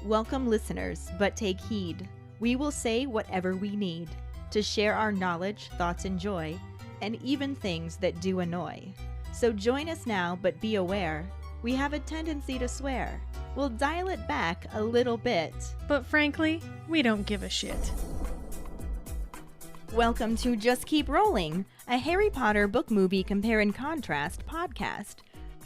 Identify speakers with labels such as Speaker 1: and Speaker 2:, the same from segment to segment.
Speaker 1: Welcome, listeners, but take heed. We will say whatever we need to share our knowledge, thoughts, and joy, and even things that do annoy. So join us now, but be aware, we have a tendency to swear. We'll dial it back a little bit.
Speaker 2: But frankly, we don't give a shit.
Speaker 1: Welcome to Just Keep Rolling, a Harry Potter book movie compare and contrast podcast.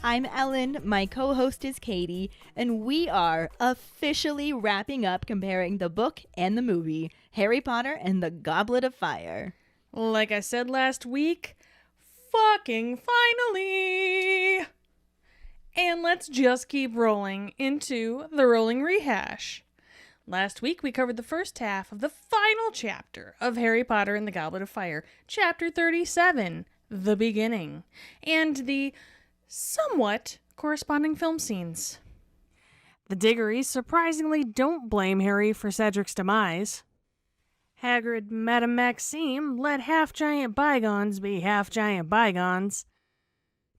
Speaker 1: I'm Ellen, my co-host is Keighty, and we are officially wrapping up comparing the book and the movie, Harry Potter and the Goblet of Fire.
Speaker 2: Like I said last week, fucking finally! And let's just keep rolling into the rolling rehash. Last week we covered the first half of the final chapter of Harry Potter and the Goblet of Fire, chapter 37, The Beginning, and the somewhat corresponding film scenes. The Diggories surprisingly don't blame Harry for Cedric's demise. Hagrid, Madame Maxime, let half-giant bygones be half-giant bygones.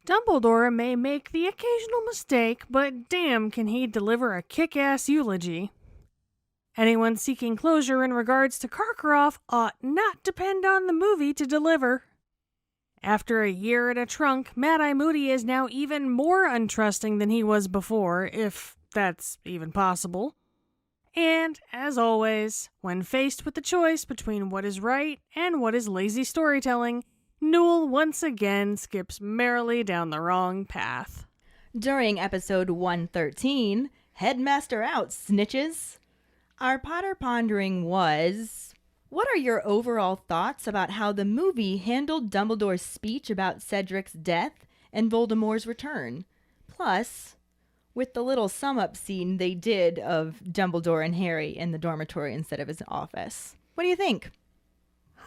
Speaker 2: Dumbledore may make the occasional mistake, but damn can he deliver a kick-ass eulogy. Anyone seeking closure in regards to Karkaroff ought not depend on the movie to deliver. After a year in a trunk, Mad-Eye Moody is now even more untrusting than he was before, if that's even possible. And, as always, when faced with the choice between what is right and what is lazy storytelling, Newell once again skips merrily down the wrong path.
Speaker 1: During episode 113, Headmaster out, snitches! Our Potter Pondering was... What are your overall thoughts about how the movie handled Dumbledore's speech about Cedric's death and Voldemort's return? Plus, with the little sum-up scene they did of Dumbledore and Harry in the dormitory instead of his office. What do you think?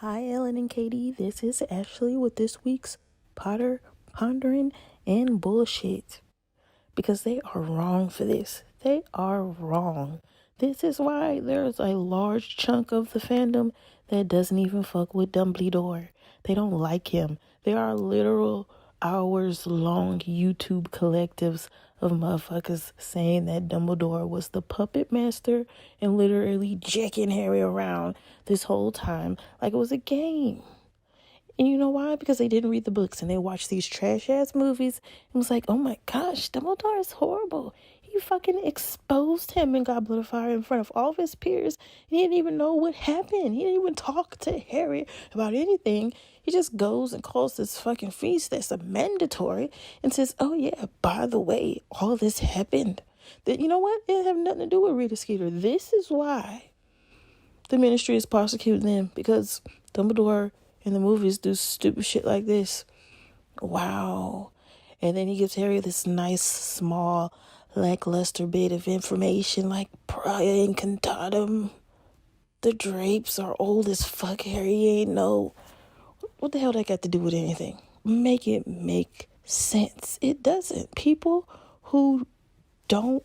Speaker 3: Hi, Ellen and Keighty. This is Ashley with this week's Potter Pondering and Bullshit. Because they are wrong for this. They are wrong. This is why there's a large chunk of the fandom that doesn't even fuck with Dumbledore. They don't like him. There are literal hours-long YouTube collectives of motherfuckers saying that Dumbledore was the puppet master and literally jacking Harry around this whole time like it was a game. And you know why? Because they didn't read the books and they watched these trash-ass movies and was like, oh my gosh, Dumbledore is horrible. He fucking exposed him in Goblet of Fire in front of all of his peers. And he didn't even know what happened. He didn't even talk to Harry about anything. He just goes and calls this fucking feast that's a mandatory and says, oh yeah, by the way, all this happened. That, you know what? It didn't have nothing to do with Rita Skeeter. This is why the ministry is prosecuting them, because Dumbledore in the movies do stupid shit like this. Wow. And then he gives Harry this nice, small, lackluster bit of information like prior and contatum. The drapes are old as fuck, Harry. You ain't know. What the hell that got to do with anything? Make it make sense. It doesn't. People who don't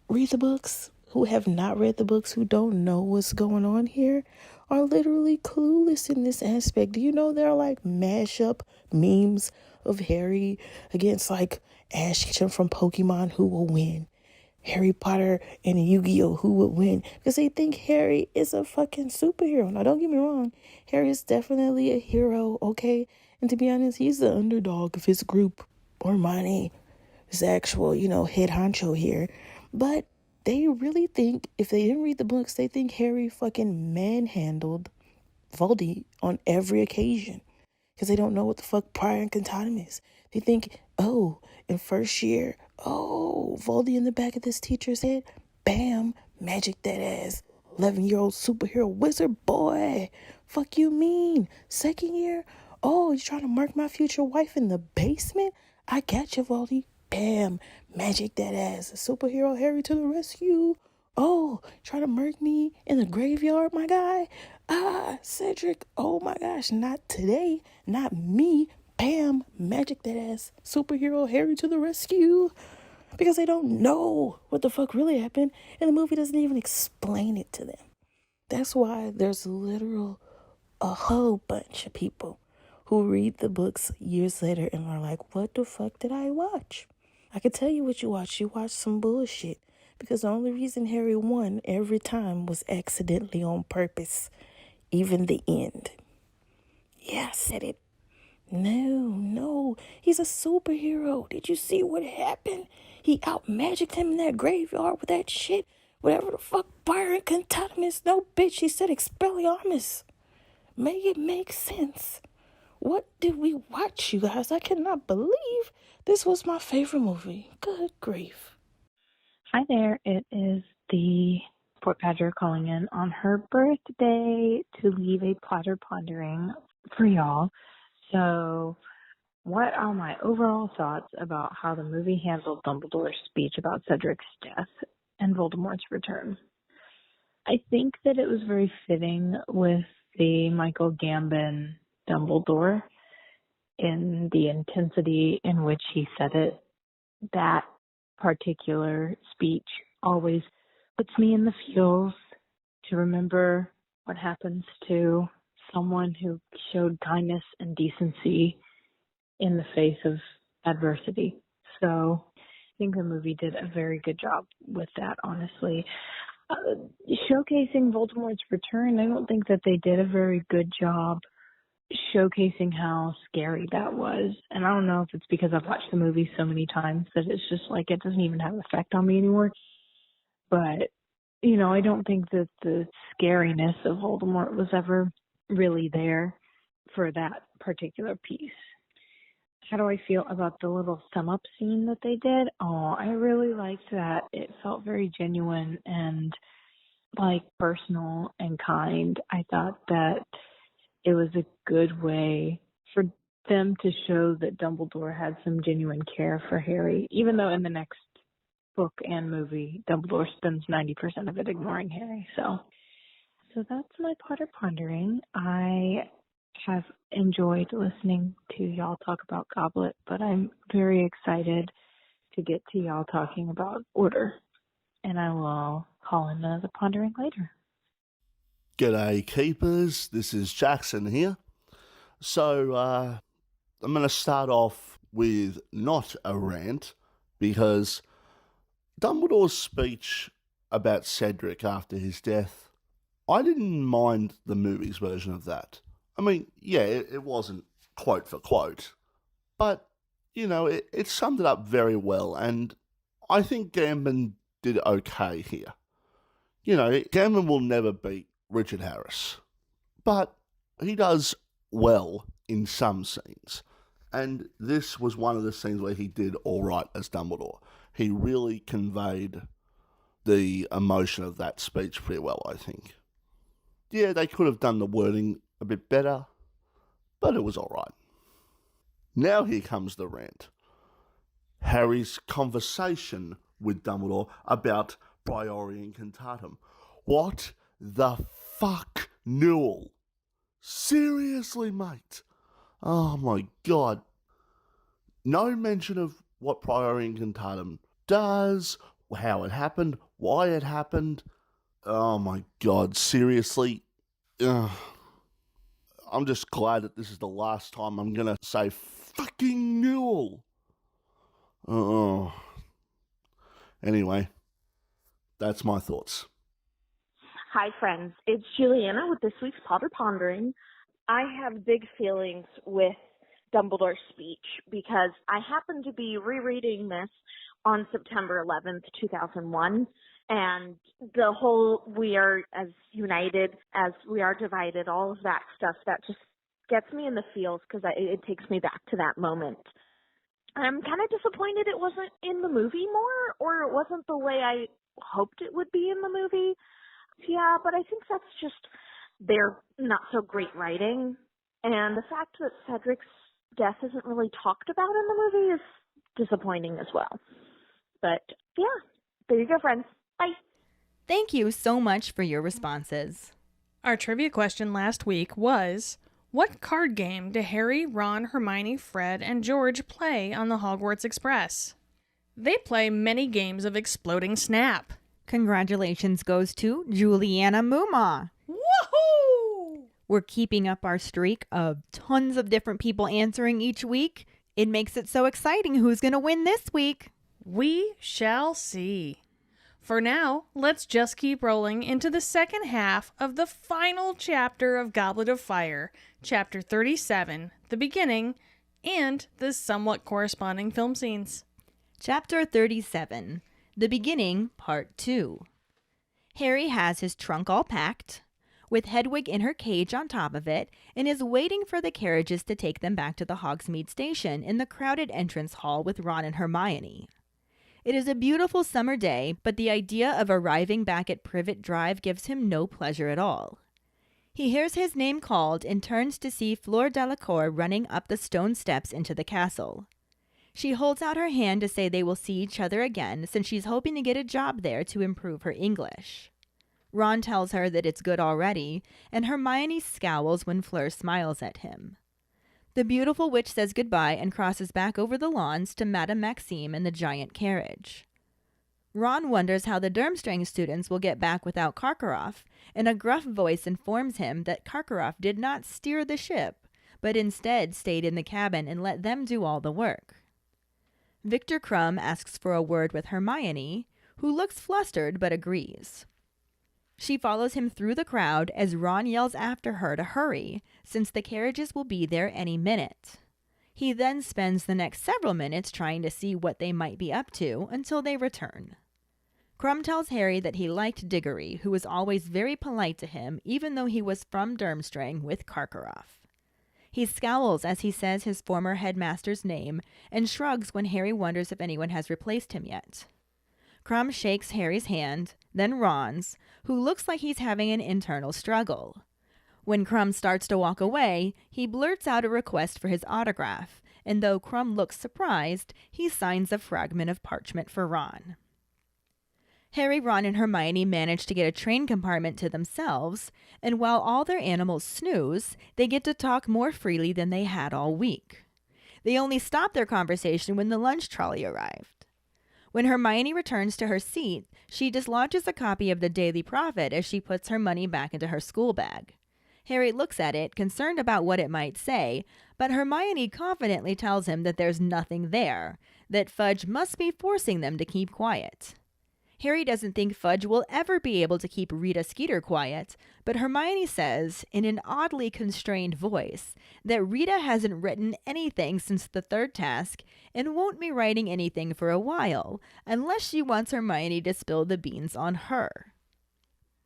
Speaker 3: read the books, who have not read the books, who don't know what's going on here, are literally clueless in this aspect. Do you know there are like mashup memes of Harry against like Ash Ketchum from Pokemon, who will win? Harry Potter and Yu-Gi-Oh, who would win? Because they think Harry is a fucking superhero. Now, don't get me wrong. Harry is definitely a hero, okay? And to be honest, he's the underdog of his group. Hermione is the actual, head honcho here. But they really think, if they didn't read the books, they think Harry fucking manhandled Voldy on every occasion. Because they don't know what the fuck prior and contatum is. They think, oh, in first year, Voldy in the back of this teacher's head, bam, magic that ass. 11-year-old superhero wizard boy. Fuck you mean? Second year, you trying to mark my future wife in the basement? I got you, Voldy. Bam, magic that ass. Superhero Harry to the rescue. Oh, try to murk me in the graveyard, my guy? Cedric, oh my gosh, not today, not me. Bam, magic that ass. Superhero Harry to the rescue. Because they don't know what the fuck really happened, and the movie doesn't even explain it to them. That's why there's a whole bunch of people who read the books years later and are like, what the fuck did I watch? I could tell you what you watched. You watched some bullshit. Because the only reason Harry won every time was accidentally on purpose. Even the end. Yeah, I said it. No, he's a superhero. Did you see what happened? He out-magicked him in that graveyard with that shit. Whatever the fuck fire and condone is. No, bitch, he said Expelliarmus. Make it make sense. What did we watch, you guys? I cannot believe this was my favorite movie. Good grief.
Speaker 4: Hi there, it is the Port Badger calling in on her birthday to leave a platter pondering for y'all. So, what are my overall thoughts about how the movie handled Dumbledore's speech about Cedric's death and Voldemort's return? I think that it was very fitting with the Michael Gambon Dumbledore in the intensity in which he said it. That particular speech always puts me in the feels to remember what happens to someone who showed kindness and decency in the face of adversity. So I think the movie did a very good job with that, honestly. Showcasing Voldemort's return, I don't think that they did a very good job showcasing how scary that was. And I don't know if it's because I've watched the movie so many times that it's just like it doesn't even have an effect on me anymore. But, I don't think that the scariness of Voldemort was ever really there for that particular piece. How do I feel about the little sum up scene that they did? Oh, I really liked that. It felt very genuine and personal and kind. I thought that it was a good way for them to show that Dumbledore had some genuine care for Harry, even though in the next book and movie, Dumbledore spends 90% of it ignoring Harry. So that's my Potter pondering. I have enjoyed listening to y'all talk about Goblet, but I'm very excited to get to y'all talking about Order. And I will call in the pondering later.
Speaker 5: G'day, keepers. This is Jackson here. So, I'm going to start off with not a rant, because Dumbledore's speech about Cedric after his death, I didn't mind the movie's version of that. I mean, yeah, it wasn't quote for quote, but, it summed it up very well, and I think Gambon did okay here. Gambon will never beat Richard Harris, but he does well in some scenes, and this was one of the scenes where he did all right as Dumbledore. He really conveyed the emotion of that speech pretty well, I think. Yeah, they could have done the wording a bit better, but it was all right. Now here comes the rant. Harry's conversation with Dumbledore about priori incantatem. What the fuck, Newell? Seriously, mate? Oh my god. No mention of what priori incantatem does, how it happened, why it happened. Oh my god, seriously? Ugh. I'm just glad that this is the last time I'm gonna say fucking Newell. Oh. Anyway, that's my thoughts.
Speaker 6: Hi, friends. It's Juliana with this week's Potter Pondering. I have big feelings with Dumbledore's speech because I happened to be rereading this on September 11th, 2001, and the whole we are as united as we are divided, all of that stuff, that just gets me in the feels because it takes me back to that moment. I'm kind of disappointed it wasn't in the movie more, or it wasn't the way I hoped it would be in the movie. Yeah, but I think that's just their not so great writing. And the fact that Cedric's death isn't really talked about in the movie is disappointing as well. But yeah, there you go, friends. Bye.
Speaker 1: Thank you so much for your responses.
Speaker 2: Our trivia question last week was, what card game do Harry, Ron, Hermione, Fred, and George play on the Hogwarts Express? They play many games of Exploding Snap.
Speaker 1: Congratulations goes to Juliana Muma.
Speaker 2: Woohoo!
Speaker 1: We're keeping up our streak of tons of different people answering each week. It makes it so exciting who's going to win this week.
Speaker 2: We shall see. For now, let's just keep rolling into the second half of the final chapter of Goblet of Fire, Chapter 37, the beginning, and the somewhat corresponding film scenes.
Speaker 1: Chapter 37, the beginning, Part 2. Harry has his trunk all packed, with Hedwig in her cage on top of it, and is waiting for the carriages to take them back to the Hogsmeade station in the crowded entrance hall with Ron and Hermione. It is a beautiful summer day, but the idea of arriving back at Privet Drive gives him no pleasure at all. He hears his name called and turns to see Fleur Delacour running up the stone steps into the castle. She holds out her hand to say they will see each other again, since she's hoping to get a job there to improve her English. Ron tells her that it's good already, and Hermione scowls when Fleur smiles at him. The beautiful witch says goodbye and crosses back over the lawns to Madame Maxime in the giant carriage. Ron wonders how the Durmstrang students will get back without Karkaroff, and a gruff voice informs him that Karkaroff did not steer the ship, but instead stayed in the cabin and let them do all the work. Victor Krum asks for a word with Hermione, who looks flustered but agrees. She follows him through the crowd as Ron yells after her to hurry, since the carriages will be there any minute. He then spends the next several minutes trying to see what they might be up to until they return. Krum tells Harry that he liked Diggory, who was always very polite to him, even though he was from Durmstrang with Karkaroff. He scowls as he says his former headmaster's name and shrugs when Harry wonders if anyone has replaced him yet. Krum shakes Harry's hand, then Ron's, who looks like he's having an internal struggle. When Krum starts to walk away, he blurts out a request for his autograph, and though Krum looks surprised, he signs a fragment of parchment for Ron. Harry, Ron, and Hermione manage to get a train compartment to themselves, and while all their animals snooze, they get to talk more freely than they had all week. They only stop their conversation when the lunch trolley arrived. When Hermione returns to her seat, she dislodges a copy of the Daily Prophet as she puts her money back into her school bag. Harry looks at it, concerned about what it might say, but Hermione confidently tells him that there's nothing there, that Fudge must be forcing them to keep quiet. Harry doesn't think Fudge will ever be able to keep Rita Skeeter quiet, but Hermione says, in an oddly constrained voice, that Rita hasn't written anything since the third task and won't be writing anything for a while, unless she wants Hermione to spill the beans on her.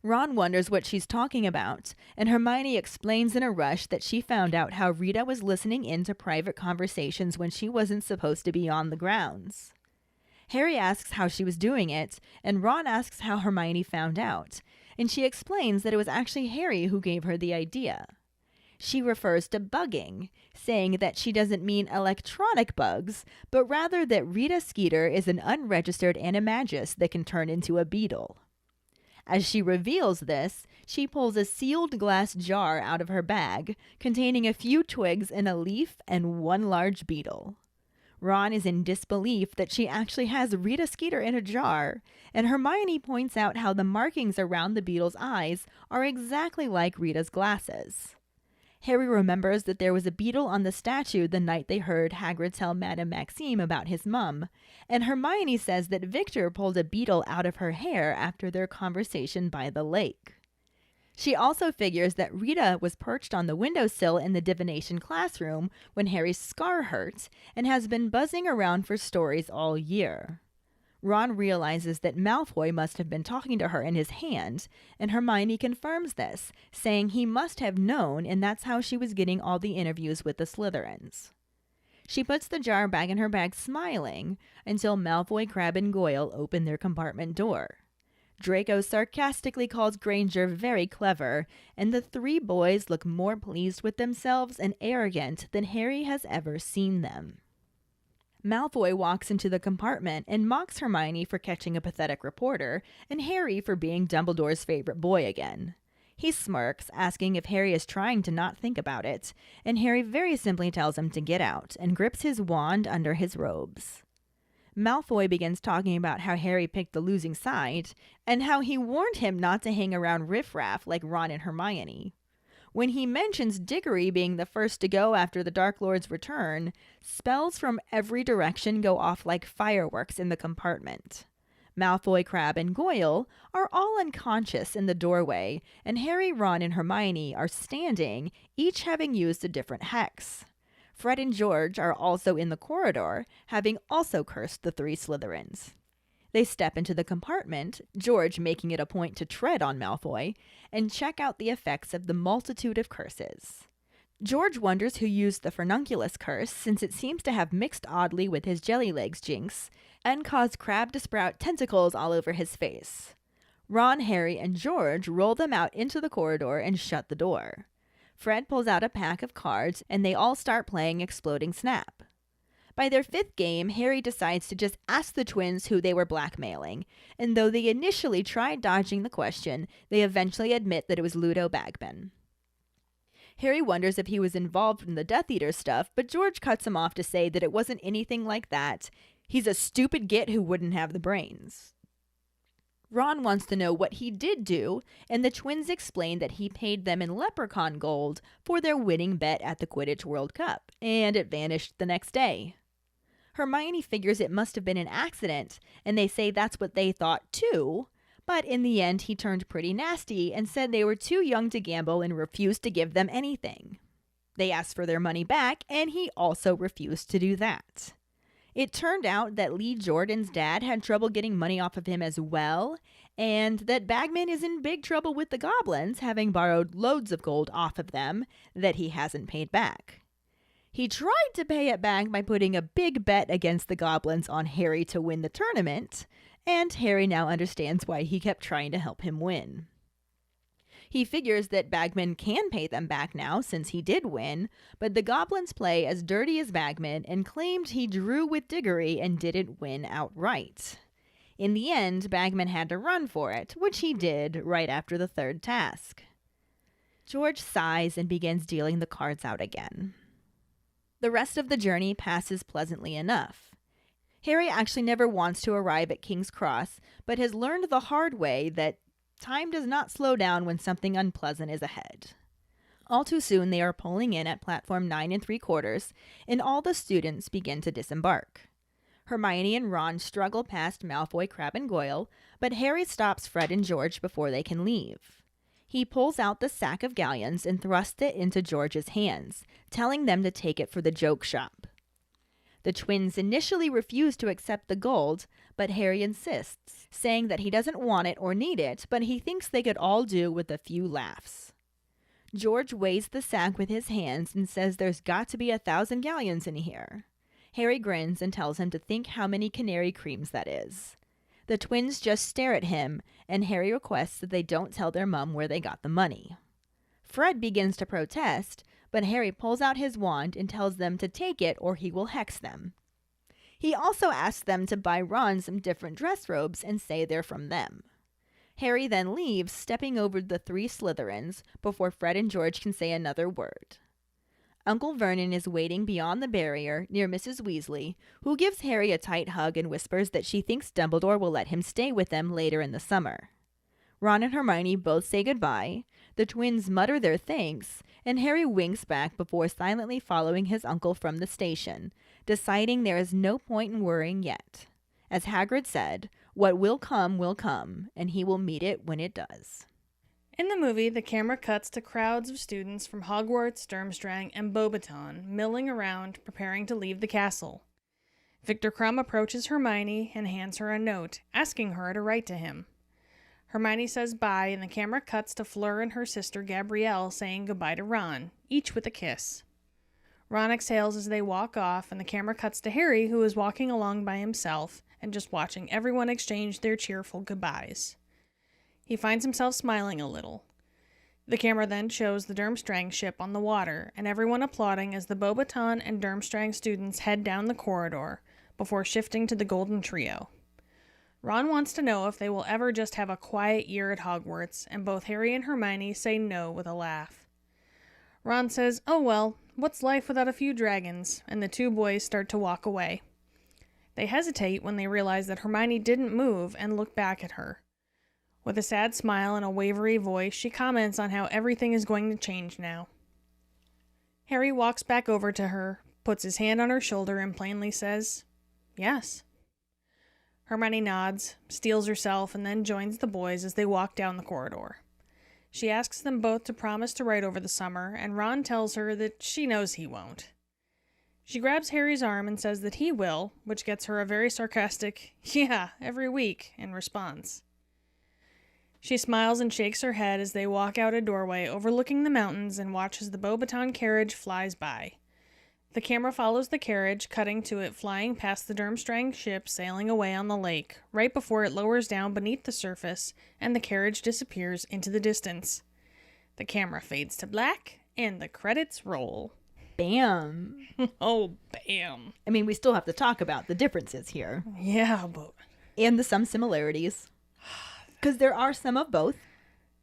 Speaker 1: Ron wonders what she's talking about, and Hermione explains in a rush that she found out how Rita was listening in to private conversations when she wasn't supposed to be on the grounds. Harry asks how she was doing it, and Ron asks how Hermione found out, and she explains that it was actually Harry who gave her the idea. She refers to bugging, saying that she doesn't mean electronic bugs, but rather that Rita Skeeter is an unregistered animagus that can turn into a beetle. As she reveals this, she pulls a sealed glass jar out of her bag, containing a few twigs and a leaf and one large beetle. Ron is in disbelief that she actually has Rita Skeeter in a jar, and Hermione points out how the markings around the beetle's eyes are exactly like Rita's glasses. Harry remembers that there was a beetle on the statue the night they heard Hagrid tell Madame Maxime about his mum, and Hermione says that Victor pulled a beetle out of her hair after their conversation by the lake. She also figures that Rita was perched on the windowsill in the divination classroom when Harry's scar hurt and has been buzzing around for stories all year. Ron realizes that Malfoy must have been talking to her in his hand, and Hermione confirms this, saying he must have known, and that's how she was getting all the interviews with the Slytherins. She puts the jar back in her bag smiling until Malfoy, Crabbe, and Goyle open their compartment door. Draco sarcastically calls Granger very clever, and the three boys look more pleased with themselves and arrogant than Harry has ever seen them. Malfoy walks into the compartment and mocks Hermione for catching a pathetic reporter, and Harry for being Dumbledore's favorite boy again. He smirks, asking if Harry is trying to not think about it, and Harry very simply tells him to get out and grips his wand under his robes. Malfoy begins talking about how Harry picked the losing side, and how he warned him not to hang around riffraff like Ron and Hermione. When he mentions Diggory being the first to go after the Dark Lord's return, spells from every direction go off like fireworks in the compartment. Malfoy, Crabbe, and Goyle are all unconscious in the doorway, and Harry, Ron, and Hermione are standing, each having used a different hex. Fred and George are also in the corridor, having also cursed the 3 Slytherins. They step into the compartment, George making it a point to tread on Malfoy, and check out the effects of the multitude of curses. George wonders who used the Furnunculus curse, since it seems to have mixed oddly with his jelly legs jinx, and caused Crabbe to sprout tentacles all over his face. Ron, Harry, and George roll them out into the corridor and shut the door. Fred pulls out a pack of cards, and they all start playing Exploding Snap. By their 5th game, Harry decides to just ask the twins who they were blackmailing, and though they initially tried dodging the question, they eventually admit that it was Ludo Bagman. Harry wonders if he was involved in the Death Eater stuff, but George cuts him off to say that it wasn't anything like that. He's a stupid git who wouldn't have the brains. Ron wants to know what he did do, and the twins explain that he paid them in leprechaun gold for their winning bet at the Quidditch World Cup, and it vanished the next day. Hermione figures it must have been an accident, and they say that's what they thought too, but in the end he turned pretty nasty and said they were too young to gamble and refused to give them anything. They asked for their money back, and he also refused to do that. It turned out that Lee Jordan's dad had trouble getting money off of him as well, and that Bagman is in big trouble with the goblins, having borrowed loads of gold off of them that he hasn't paid back. He tried to pay it back by putting a big bet against the goblins on Harry to win the tournament, and Harry now understands why he kept trying to help him win. He figures that Bagman can pay them back now since he did win, but the goblins play as dirty as Bagman and claimed he drew with Diggory and didn't win outright. In the end, Bagman had to run for it, which he did right after the 3rd task. George sighs and begins dealing the cards out again. The rest of the journey passes pleasantly enough. Harry actually never wants to arrive at King's Cross, but has learned the hard way that time does not slow down when something unpleasant is ahead. All too soon, they are pulling in at platform 9 3/4, and all the students begin to disembark. Hermione and Ron struggle past Malfoy, Crabbe, and Goyle, but Harry stops Fred and George before they can leave. He pulls out the sack of galleons and thrusts it into George's hands, telling them to take it for the joke shop. The twins initially refuse to accept the gold, but Harry insists, saying that he doesn't want it or need it, but he thinks they could all do with a few laughs. George weighs the sack with his hands and says there's got to be 1,000 galleons in here. Harry grins and tells him to think how many canary creams that is. The twins just stare at him, and Harry requests that they don't tell their mum where they got the money. Fred begins to protest, but Harry pulls out his wand and tells them to take it or he will hex them. He also asks them to buy Ron some different dress robes and say they're from them. Harry then leaves, stepping over the 3 Slytherins before Fred and George can say another word. Uncle Vernon is waiting beyond the barrier near Mrs. Weasley, who gives Harry a tight hug and whispers that she thinks Dumbledore will let him stay with them later in the summer. Ron and Hermione both say goodbye, the twins mutter their thanks, and Harry winks back before silently following his uncle from the station, deciding there is no point in worrying yet. As Hagrid said, what will come, and he will meet it when it does.
Speaker 2: In the movie, the camera cuts to crowds of students from Hogwarts, Durmstrang, and Beauxbaton milling around, preparing to leave the castle. Victor Crumb approaches Hermione and hands her a note, asking her to write to him. Hermione says bye, and the camera cuts to Fleur and her sister Gabrielle saying goodbye to Ron, each with a kiss. Ron exhales as they walk off, and the camera cuts to Harry, who is walking along by himself and just watching everyone exchange their cheerful goodbyes. He finds himself smiling a little. The camera then shows the Durmstrang ship on the water, and everyone applauding as the Beauxbaton and Durmstrang students head down the corridor, before shifting to the Golden Trio. Ron wants to know if they will ever just have a quiet year at Hogwarts, and both Harry and Hermione say no with a laugh. Ron says, "Oh well, what's life without a few dragons?" and the 2 boys start to walk away. They hesitate when they realize that Hermione didn't move and look back at her. With a sad smile and a wavery voice, she comments on how everything is going to change now. Harry walks back over to her, puts his hand on her shoulder, and plainly says, "Yes." Hermione nods, steels herself, and then joins the boys as they walk down the corridor. She asks them both to promise to write over the summer, and Ron tells her that she knows he won't. She grabs Harry's arm and says that he will, which gets her a very sarcastic, "Yeah, every week," in response. She smiles and shakes her head as they walk out a doorway overlooking the mountains and watch as the Beauxbaton carriage flies by. The camera follows the carriage, cutting to it flying past the Durmstrang ship sailing away on the lake, right before it lowers down beneath the surface and the carriage disappears into the distance. The camera fades to black and the credits roll.
Speaker 1: Bam.
Speaker 2: Oh, bam.
Speaker 1: I mean, we still have to talk about the differences here.
Speaker 2: Yeah, but...
Speaker 1: And some similarities. Because there are some of both.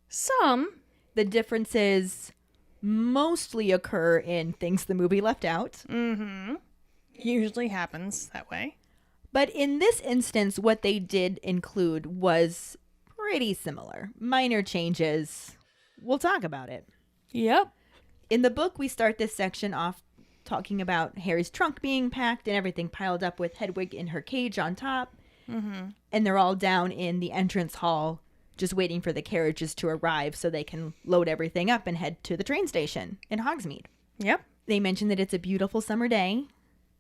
Speaker 2: Some.
Speaker 1: The differences mostly occur in things the movie left out.
Speaker 2: Mm-hmm. Usually happens that way.
Speaker 1: But in this instance, what they did include was pretty similar. Minor changes. We'll talk about it.
Speaker 2: Yep.
Speaker 1: In the book, we start this section off talking about Harry's trunk being packed and everything piled up with Hedwig in her cage on top.
Speaker 2: Mm-hmm.
Speaker 1: And they're all down in the entrance hall just waiting for the carriages to arrive so they can load everything up and head to the train station in Hogsmeade.
Speaker 2: Yep.
Speaker 1: They mention that it's a beautiful summer day.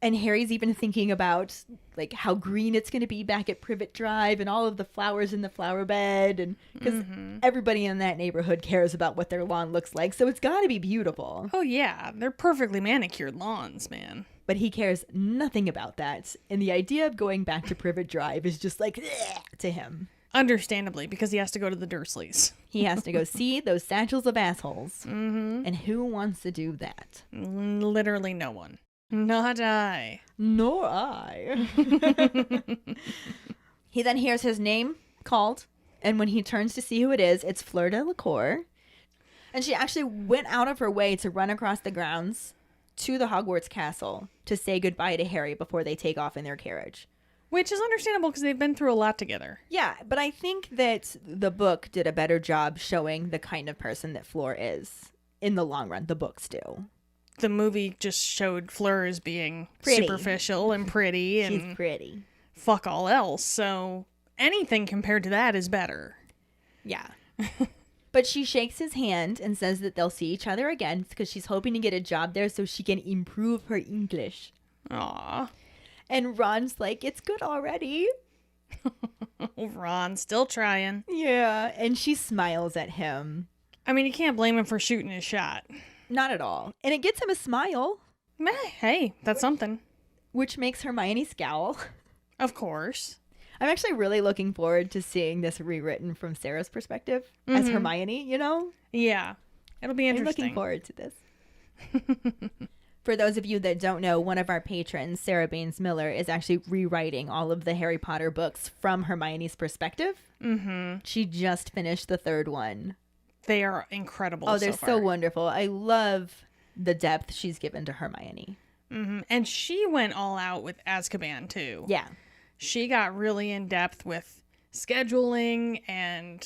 Speaker 1: And Harry's even thinking about like how green it's going to be back at Privet Drive and all of the flowers in the flower bed. And because everybody in that neighborhood cares about what their lawn looks like. So it's got to be beautiful.
Speaker 2: Oh, yeah. They're perfectly manicured lawns, man.
Speaker 1: But he cares nothing about that. And the idea of going back to Privet Drive is just like to him.
Speaker 2: Understandably, because he has to go to the Dursleys.
Speaker 1: He has to go see those satchels of assholes.
Speaker 2: Mm-hmm.
Speaker 1: And who wants to do that?
Speaker 2: Literally no one. Not I.
Speaker 1: Nor I. He then hears his name called. And when he turns to see who it is, it's Fleur Delacour. And she actually went out of her way to run across the grounds to the Hogwarts castle to say goodbye to Harry before they take off in their carriage.
Speaker 2: Which is understandable because they've been through a lot together.
Speaker 1: Yeah, but I think that the book did a better job showing the kind of person that Fleur is in the long run. The books do.
Speaker 2: The movie just showed Fleur as being
Speaker 1: Pretty.
Speaker 2: superficial and pretty and
Speaker 1: She's pretty.
Speaker 2: fuck all else. So anything compared to that is better.
Speaker 1: Yeah. But she shakes his hand and says that they'll see each other again because she's hoping to get a job there so she can improve her English.
Speaker 2: Aw.
Speaker 1: And Ron's like, it's good already.
Speaker 2: Ron, still trying.
Speaker 1: Yeah. And she smiles at him.
Speaker 2: I mean, you can't blame him for shooting his shot.
Speaker 1: Not at all. And it gets him a smile,
Speaker 2: Meh, hey, that's something.
Speaker 1: which makes Hermione scowl.
Speaker 2: Of course.
Speaker 1: I'm actually really looking forward to seeing this rewritten from Sarah's perspective as Hermione, you know?
Speaker 2: Yeah. It'll be
Speaker 1: I'm
Speaker 2: interesting.
Speaker 1: looking forward to this. For those of you that don't know, one of our patrons, Sarah Baines Miller, is actually rewriting all of the Harry Potter books from Hermione's perspective. Mm-hmm. She just finished the third one.
Speaker 2: They are incredible.
Speaker 1: Oh, they're
Speaker 2: so
Speaker 1: so
Speaker 2: far.
Speaker 1: wonderful. I love the depth she's given to Hermione.
Speaker 2: Mm-hmm. And she went all out with Azkaban, too.
Speaker 1: Yeah.
Speaker 2: She got really in depth with scheduling and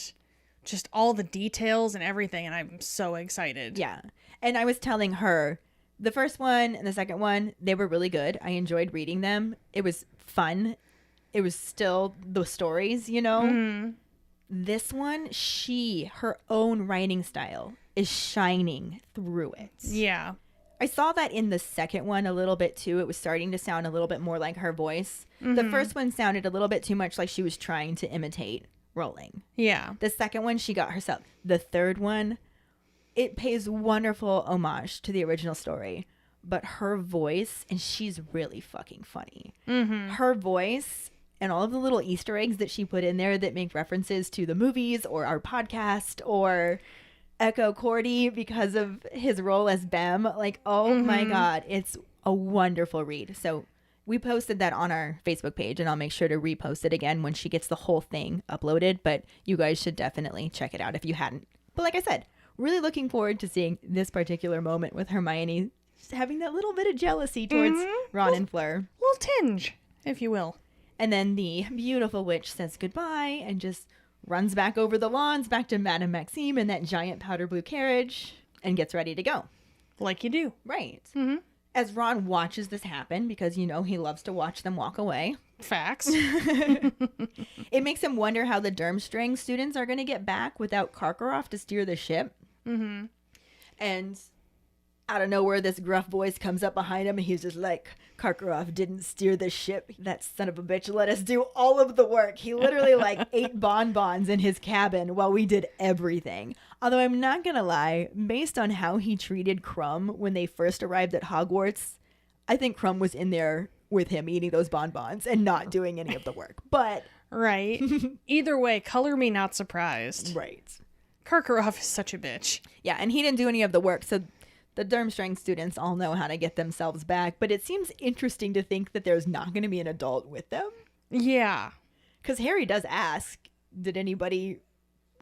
Speaker 2: just all the details and everything. And I'm so excited.
Speaker 1: Yeah. And I was telling her, the first one and the second one, they were really good. I enjoyed reading them. It was fun. It was still the stories, you know? Mm-hmm. This one, her own writing style is shining through it.
Speaker 2: Yeah.
Speaker 1: I saw that in the second one a little bit too. It was starting to sound a little bit more like her voice. Mm-hmm. The first one sounded a little bit too much like she was trying to imitate Rowling.
Speaker 2: Yeah.
Speaker 1: The second one, she got herself. The third one, it pays wonderful homage to the original story. But her voice, and she's really fucking funny. Mm-hmm. Her voice and all of the little Easter eggs that she put in there that make references to the movies or our podcast or Echo Cordy because of his role as Bem. Like, oh my God, it's a wonderful read. So we posted that on our Facebook page, and I'll make sure to repost it again when she gets the whole thing uploaded. But you guys should definitely check it out if you hadn't. But like I said, really looking forward to seeing this particular moment with Hermione having that little bit of jealousy towards Ron and Fleur.
Speaker 2: Little tinge, if you will.
Speaker 1: And then the beautiful witch says goodbye and just runs back over the lawns back to Madame Maxime in that giant powder blue carriage and gets ready to go.
Speaker 2: Like you do.
Speaker 1: Right. Mm-hmm. As Ron watches this happen, because, you know, he loves to watch them walk away.
Speaker 2: Facts.
Speaker 1: It makes him wonder how the Durmstrang students are going to get back without Karkaroff to steer the ship.
Speaker 2: Mm-hmm.
Speaker 1: And out of nowhere, this gruff voice comes up behind him, and he's just like, Karkaroff didn't steer the ship. That son of a bitch let us do all of the work. He literally like ate bonbons in his cabin while we did everything. Although I'm not going to lie, based on how he treated Crumb when they first arrived at Hogwarts, I think Crumb was in there with him eating those bonbons and not doing any of the work. But
Speaker 2: Right. Either way, color me not surprised.
Speaker 1: right.
Speaker 2: Karkaroff is such a bitch.
Speaker 1: Yeah, and he didn't do any of the work, so the Durmstrang students all know how to get themselves back, but it seems interesting to think that there's not going to be an adult with them.
Speaker 2: Yeah.
Speaker 1: Because Harry does ask, did anybody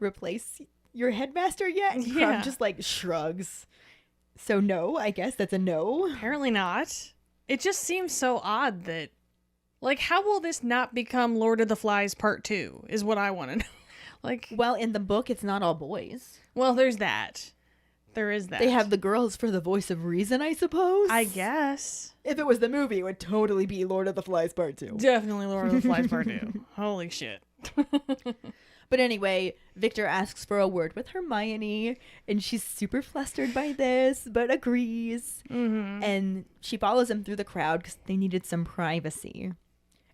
Speaker 1: replace your headmaster yet? And Crumb
Speaker 2: Yeah.
Speaker 1: just like shrugs. So no, I guess that's a no.
Speaker 2: Apparently not. It just seems so odd that, like, how will this not become Lord of the Flies Part 2 is what I want to know. Like,
Speaker 1: Well, in the book, it's not all boys.
Speaker 2: well, there's that. There is that.
Speaker 1: They have the girls for the voice of reason, I suppose.
Speaker 2: I guess.
Speaker 1: If it was the movie, it would totally be Lord of the Flies Part 2.
Speaker 2: Definitely Lord of the Flies Part 2. Holy shit.
Speaker 1: But anyway, Victor asks for a word with Hermione, and she's super flustered by this, but agrees.
Speaker 2: Mm-hmm.
Speaker 1: And she follows him through the crowd because they needed some privacy.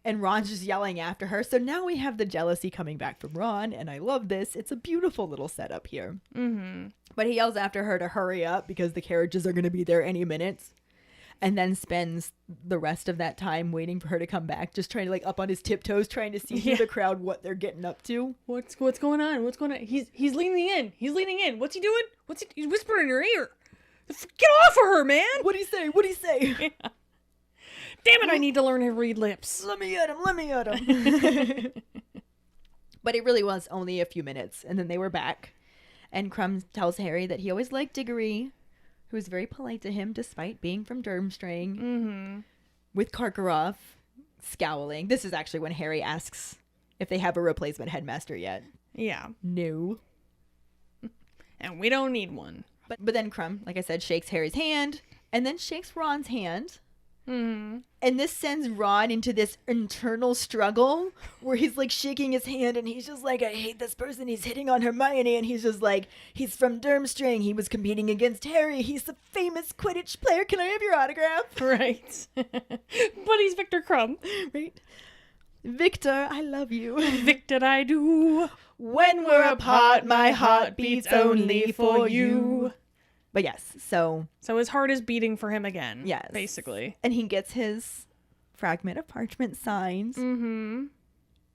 Speaker 1: And Ron's just yelling after her. So now we have the jealousy coming back from Ron, and I love this. It's a beautiful little setup here.
Speaker 2: Mm-hmm.
Speaker 1: But he yells after her to hurry up because the carriages are going to be there any minute. And then spends the rest of that time waiting for her to come back, just trying to like up on his tiptoes, trying to see through the crowd what they're getting up to.
Speaker 2: What's going on? What's going on? He's leaning in. He's leaning in. What's he doing? He's whispering in her ear. Get off of her, man!
Speaker 1: What'd he say? What'd he say?
Speaker 2: Yeah. Damn it, I need to learn how to read lips.
Speaker 1: Let me at him. Let me at him. But it really was only a few minutes, and then they were back. And Crumb tells Harry that he always liked Diggory, who was very polite to him despite being from Durmstrang.
Speaker 2: Mm-hmm.
Speaker 1: With Karkaroff scowling. This is actually when Harry asks if they have a replacement headmaster yet.
Speaker 2: Yeah.
Speaker 1: No.
Speaker 2: And we don't need one.
Speaker 1: But then Crumb, like I said, shakes Harry's hand and then shakes Ron's hand.
Speaker 2: Mm-hmm.
Speaker 1: And this sends Ron into this internal struggle where he's like shaking his hand and he's just like, I hate this person. He's hitting on Hermione. And he's just like, he's from Durmstrang. He was competing against Harry. He's a famous Quidditch player. Can I have your autograph?
Speaker 2: Right. But he's Victor Crumb.
Speaker 1: Right. Victor, I love you.
Speaker 2: Victor, I do.
Speaker 1: When we're apart, my heart beats only for you. But yes, so
Speaker 2: his heart is beating for him again.
Speaker 1: Yes.
Speaker 2: Basically.
Speaker 1: and he gets his fragment of parchment signed.
Speaker 2: Mm-hmm.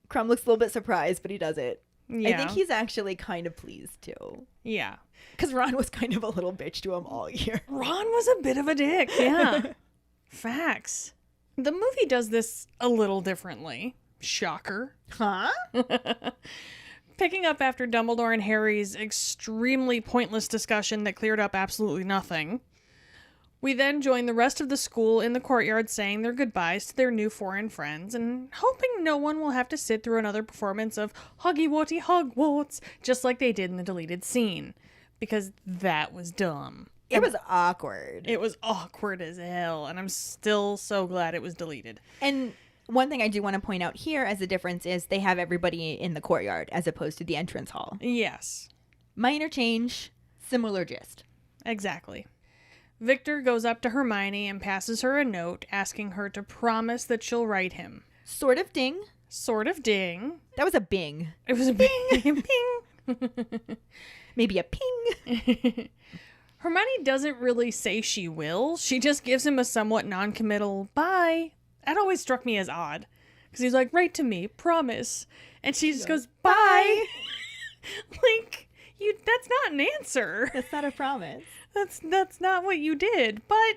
Speaker 1: Crumb looks a little bit surprised, but he does it.
Speaker 2: Yeah.
Speaker 1: I think he's actually kind of pleased too.
Speaker 2: Yeah.
Speaker 1: Because Ron was kind of a little bitch to him all year.
Speaker 2: Ron was a bit of a dick. Yeah. Facts. The movie does this a little differently. Shocker.
Speaker 1: Huh?
Speaker 2: Picking up after Dumbledore and Harry's extremely pointless discussion that cleared up absolutely nothing, we then join the rest of the school in the courtyard saying their goodbyes to their new foreign friends and hoping no one will have to sit through another performance of Hoggy-Wotty Hogwarts just like they did in the deleted scene. Because that was dumb.
Speaker 1: It was awkward.
Speaker 2: It was awkward as hell, and I'm still so glad it was deleted.
Speaker 1: And one thing I do want to point out here as a difference is they have everybody in the courtyard as opposed to the entrance hall.
Speaker 2: Yes.
Speaker 1: Minor change, similar gist.
Speaker 2: Exactly. Victor goes up to Hermione and passes her a note asking her to promise that she'll write him.
Speaker 1: Sort of ding.
Speaker 2: Sort of ding.
Speaker 1: That was a bing.
Speaker 2: It was a bing. Ping.
Speaker 1: Maybe a ping.
Speaker 2: Hermione doesn't really say she will. She just gives him a somewhat non-committal bye. That always struck me as odd. Because he's like, write to me, promise. And she just goes, bye. Like, that's not an answer.
Speaker 1: That's not a promise.
Speaker 2: That's not what you did. But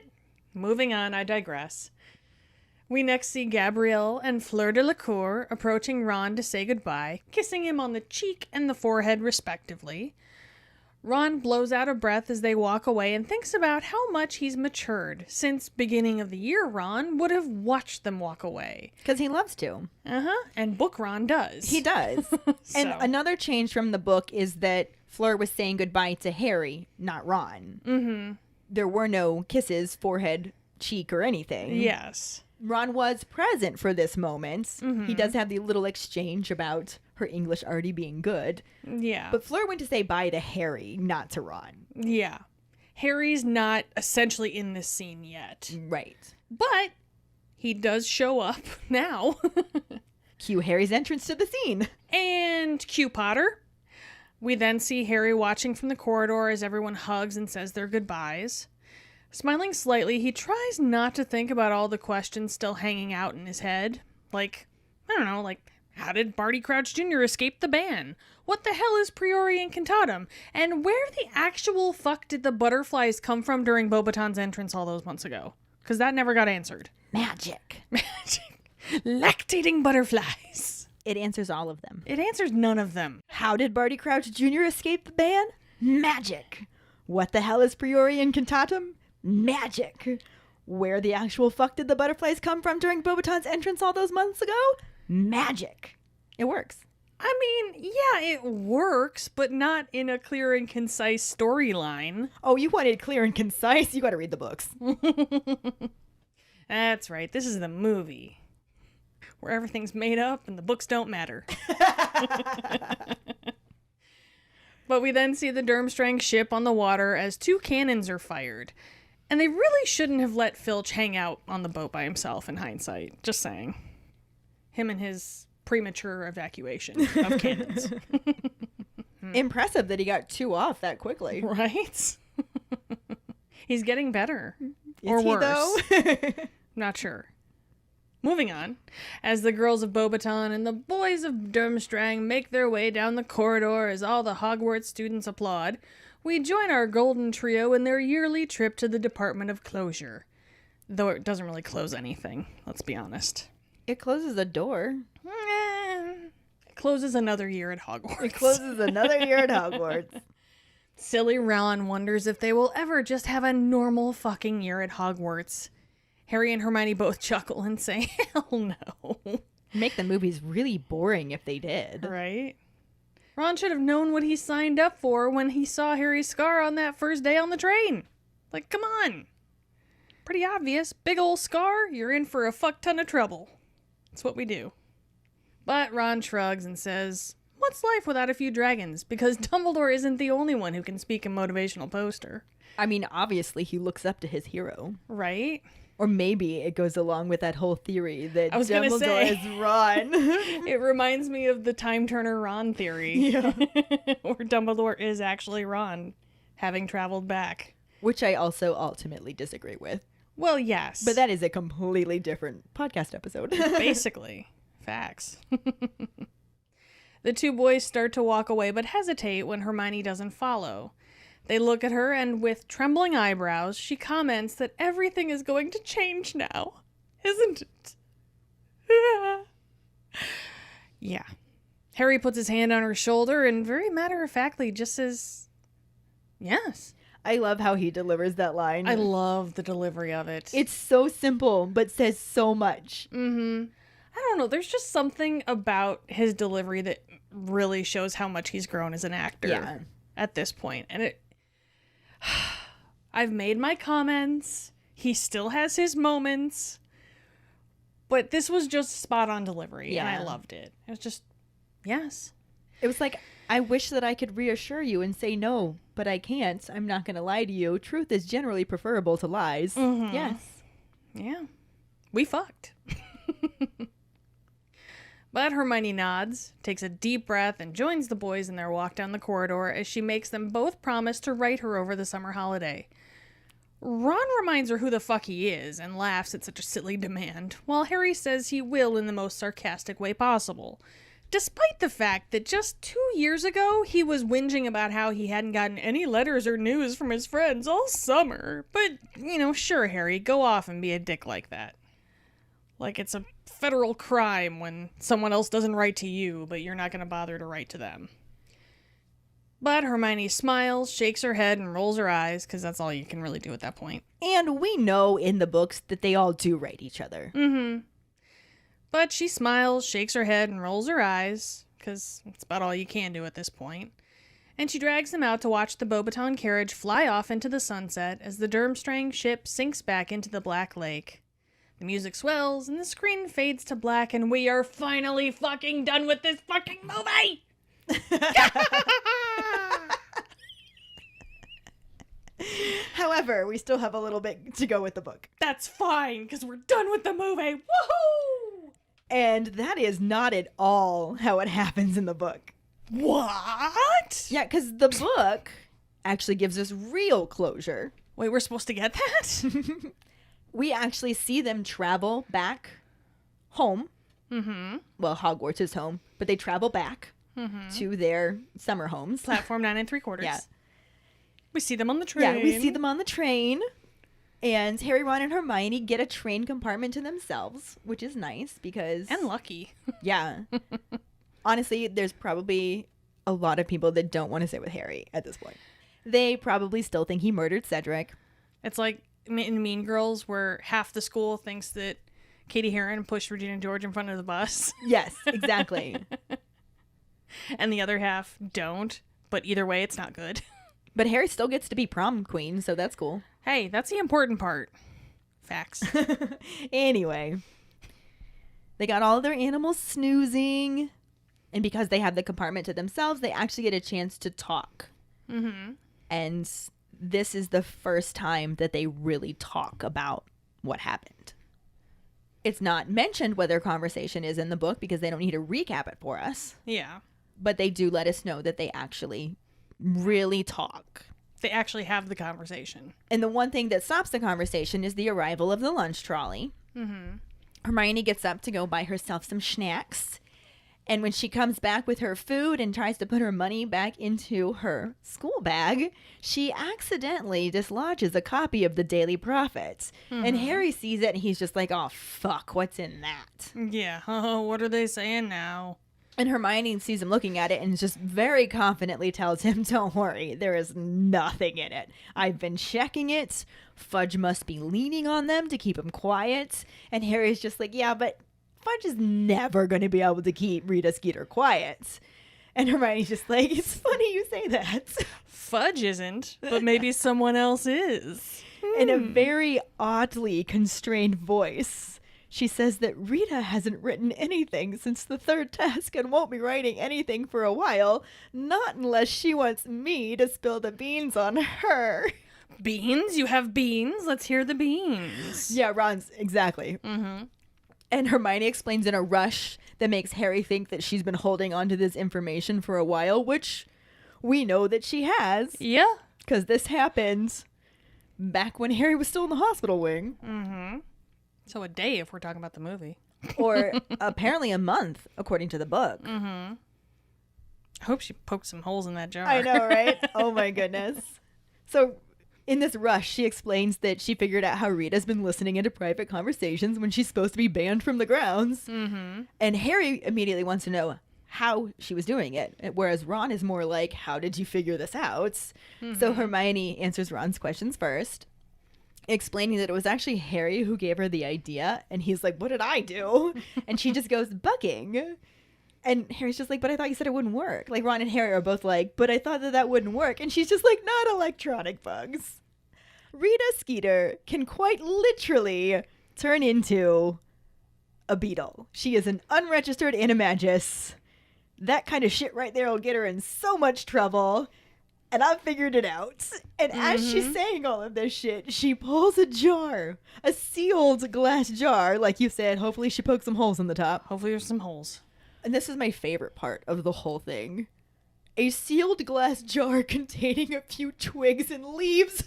Speaker 2: moving on, I digress. We next see Gabrielle and Fleur de la Cour approaching Ron to say goodbye, kissing him on the cheek and the forehead respectively. Ron blows out a breath as they walk away and thinks about how much he's matured. Since beginning of the year, Ron would have watched them walk away.
Speaker 1: Because he loves to.
Speaker 2: Uh-huh. And Book Ron does.
Speaker 1: He does. And another change from the book is that Fleur was saying goodbye to Harry, not Ron.
Speaker 2: Mm-hmm.
Speaker 1: There were no kisses, forehead, cheek, or anything.
Speaker 2: Yes.
Speaker 1: Ron was present for this moment. He does have the little exchange about her English already being good.
Speaker 2: Yeah.
Speaker 1: But Fleur went to say bye to Harry, not to Ron.
Speaker 2: Yeah. Harry's not essentially in this scene yet.
Speaker 1: Right.
Speaker 2: But he does show up now.
Speaker 1: Cue Harry's entrance to the scene.
Speaker 2: And cue Potter. We then see Harry watching from the corridor as everyone hugs and says their goodbyes. Smiling slightly, he tries not to think about all the questions still hanging out in his head. Like, I don't know, like, how did Barty Crouch Jr. escape the ban? What the hell is Priori Incantatem? And where the actual fuck did the butterflies come from during Beauxbaton's entrance all those months ago? Because that never got answered.
Speaker 1: Magic.
Speaker 2: Magic. Lactating butterflies.
Speaker 1: It answers all of them.
Speaker 2: It answers none of them.
Speaker 1: How did Barty Crouch Jr. escape the ban? Magic. What the hell is Priori Incantatem? Magic. Where the actual fuck did the butterflies come from during Beauxbaton's entrance all those months ago? Magic. It works.
Speaker 2: I mean, yeah, it works, but not in a clear and concise storyline.
Speaker 1: Oh, you wanted clear and concise? You gotta read the books.
Speaker 2: That's right. This is the movie where everything's made up and the books don't matter. But we then see the Durmstrang ship on the water as 2 cannons are fired. And they really shouldn't have let Filch hang out on the boat by himself in hindsight. Just saying. Him and his premature evacuation of cannons.
Speaker 1: Impressive that he got 2 off that quickly.
Speaker 2: Right? He's getting better.
Speaker 1: Is
Speaker 2: or
Speaker 1: he,
Speaker 2: worse.
Speaker 1: though?
Speaker 2: Not sure. Moving on, as the girls of Beauxbaton and the boys of Durmstrang make their way down the corridor as all the Hogwarts students applaud, we join our golden trio in their yearly trip to the Department of Closure. Though it doesn't really close anything, let's be honest.
Speaker 1: It closes a door.
Speaker 2: It closes another year at Hogwarts.
Speaker 1: It closes another year at Hogwarts.
Speaker 2: Silly Ron wonders if they will ever just have a normal fucking year at Hogwarts. Harry and Hermione both chuckle and say, hell no.
Speaker 1: Make the movies really boring if they did.
Speaker 2: Right? Ron should have known what he signed up for when he saw Harry's scar on that first day on the train. Like, come on. Pretty obvious. Big ol' scar, you're in for a fuck ton of trouble. That's what we do. But Ron shrugs and says, what's life without a few dragons? Because Dumbledore isn't the only one who can speak a motivational poster.
Speaker 1: I mean, obviously he looks up to his hero.
Speaker 2: Right?
Speaker 1: Or maybe it goes along with that whole theory that
Speaker 2: I was gonna
Speaker 1: Dumbledore
Speaker 2: say.
Speaker 1: is Ron.
Speaker 2: It reminds me of the Time Turner Ron theory.
Speaker 1: Yeah.
Speaker 2: Where Dumbledore is actually Ron, having traveled back.
Speaker 1: Which I also ultimately disagree with.
Speaker 2: Well, yes.
Speaker 1: But that is a completely different podcast episode.
Speaker 2: Basically. Facts. The 2 boys start to walk away but hesitate when Hermione doesn't follow. They look at her and with trembling eyebrows, she comments that everything is going to change now. Isn't it? Yeah. Harry puts his hand on her shoulder and very matter-of-factly just says, yes.
Speaker 1: I love how he delivers that line.
Speaker 2: I love the delivery of it.
Speaker 1: It's so simple, but says so much.
Speaker 2: Mm-hmm. I don't know. There's just something about his delivery that really shows how much he's grown as an actor at this point. And I've made my comments. He still has his moments. But this was just spot on delivery. And I loved it. It was just, yes.
Speaker 1: It was like, I wish that I could reassure you and say no, but I can't. I'm not going to lie to you. Truth is generally preferable to lies.
Speaker 2: Mm-hmm.
Speaker 1: Yes.
Speaker 2: Yeah. We fucked. But Hermione nods, takes a deep breath, and joins the boys in their walk down the corridor as she makes them both promise to write her over the summer holiday. Ron reminds her who the fuck he is and laughs at such a silly demand, while Harry says he will in the most sarcastic way possible, despite the fact that just 2 years ago he was whinging about how he hadn't gotten any letters or news from his friends all summer. But, sure, Harry, go off and be a dick like that. Like it's a federal crime when someone else doesn't write to you, but you're not going to bother to write to them. But Hermione smiles, shakes her head, and rolls her eyes, because that's all you can really do at that point.
Speaker 1: And we know in the books that they all do write each other.
Speaker 2: Mm-hmm. But she smiles, shakes her head, and rolls her eyes, because it's about all you can do at this point. And she drags them out to watch the Beauxbaton carriage fly off into the sunset as the Durmstrang ship sinks back into the Black Lake. The music swells, and the screen fades to black, and we are finally fucking done with this fucking movie!
Speaker 1: However, we still have a little bit to go with the book.
Speaker 2: That's fine, because we're done with the movie! Woohoo!
Speaker 1: And that is not at all how it happens in the book.
Speaker 2: What?
Speaker 1: Yeah, because the book actually gives us real closure.
Speaker 2: Wait, we're supposed to get that?
Speaker 1: We actually see them travel back home.
Speaker 2: Mm-hmm.
Speaker 1: Well, Hogwarts is home, but they travel back to their summer homes.
Speaker 2: Platform 9 3/4.
Speaker 1: Yeah.
Speaker 2: We see them on the train.
Speaker 1: Yeah, we see them on the train. And Harry, Ron, and Hermione get a train compartment to themselves, which is nice because...
Speaker 2: And lucky.
Speaker 1: Yeah. Honestly, there's probably a lot of people that don't want to sit with Harry at this point. They probably still think he murdered Cedric.
Speaker 2: It's like in Mean Girls where half the school thinks that Katie Heron pushed Regina George in front of the bus.
Speaker 1: Yes, exactly.
Speaker 2: And the other half don't. But either way, it's not good.
Speaker 1: But Harry still gets to be prom queen, so that's cool.
Speaker 2: Hey, that's the important part. Facts.
Speaker 1: Anyway, they got all their animals snoozing. And because they have the compartment to themselves, they actually get a chance to talk.
Speaker 2: Mm-hmm.
Speaker 1: And this is the first time that they really talk about what happened. It's not mentioned what their conversation is in the book because they don't need to recap it for us.
Speaker 2: Yeah.
Speaker 1: But they do let us know that they actually really talk.
Speaker 2: They actually have the conversation.
Speaker 1: And the one thing that stops the conversation is the arrival of the lunch trolley.
Speaker 2: Mm-hmm.
Speaker 1: Hermione gets up to go buy herself some snacks. And when she comes back with her food and tries to put her money back into her school bag, she accidentally dislodges a copy of the Daily Prophet. And Harry sees it and he's just like, oh, fuck, what's in that?
Speaker 2: Yeah. Oh, what are they saying now?
Speaker 1: And Hermione sees him looking at it and just very confidently tells him, don't worry, there is nothing in it. I've been checking it. Fudge must be leaning on them to keep him quiet. And Harry's just like, yeah, but Fudge is never going to be able to keep Rita Skeeter quiet. And Hermione's just like, it's funny you say that.
Speaker 2: Fudge isn't, but maybe someone else is.
Speaker 1: In a very oddly constrained voice, she says that Rita hasn't written anything since the third task and won't be writing anything for a while, not unless she wants me to spill the beans on her.
Speaker 2: Beans? You have beans? Let's hear the beans.
Speaker 1: Yeah, Ron's, exactly.
Speaker 2: Mm-hmm.
Speaker 1: And Hermione explains in a rush that makes Harry think that she's been holding on to this information for a while, which we know that she has.
Speaker 2: Yeah.
Speaker 1: Because this happened back when Harry was still in the hospital wing.
Speaker 2: Mm-hmm. So a day if we're talking about the movie.
Speaker 1: Or apparently a month, according to the book.
Speaker 2: Mm-hmm. I hope she poked some holes in that jar.
Speaker 1: I know, right? Oh my goodness. So in this rush, she explains that she figured out how Rita's been listening into private conversations when she's supposed to be banned from the grounds.
Speaker 2: Mm-hmm.
Speaker 1: And Harry immediately wants to know how she was doing it, whereas Ron is more like, how did you figure this out? Mm-hmm. So Hermione answers Ron's questions first, explaining that it was actually Harry who gave her the idea, and he's like, what did I do? And she just goes, bugging. And Harry's just like, but I thought you said it wouldn't work. Like, Ron and Harry are both like, but I thought that wouldn't work. And she's just like, not electronic bugs. Rita Skeeter can quite literally turn into a beetle. She is an unregistered animagus. That kind of shit right there will get her in so much trouble. And I've figured it out. And as she's saying all of this shit, she pulls a jar, a sealed glass jar. Like you said, hopefully she pokes some holes in the top.
Speaker 2: Hopefully there's some holes.
Speaker 1: And this is my favorite part of the whole thing. A sealed glass jar containing a few twigs and leaves.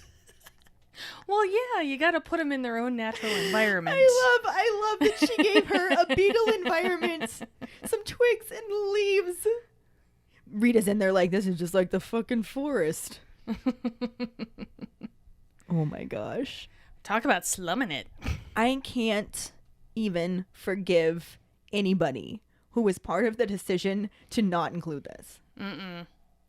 Speaker 2: Well, yeah, you got to put them in their own natural environment.
Speaker 1: I love that she gave her a beetle environment, some twigs and leaves. Rita's in there like, this is just like the fucking forest. Oh my gosh.
Speaker 2: Talk about slumming it.
Speaker 1: I can't even forgive anybody who was part of the decision to not include this.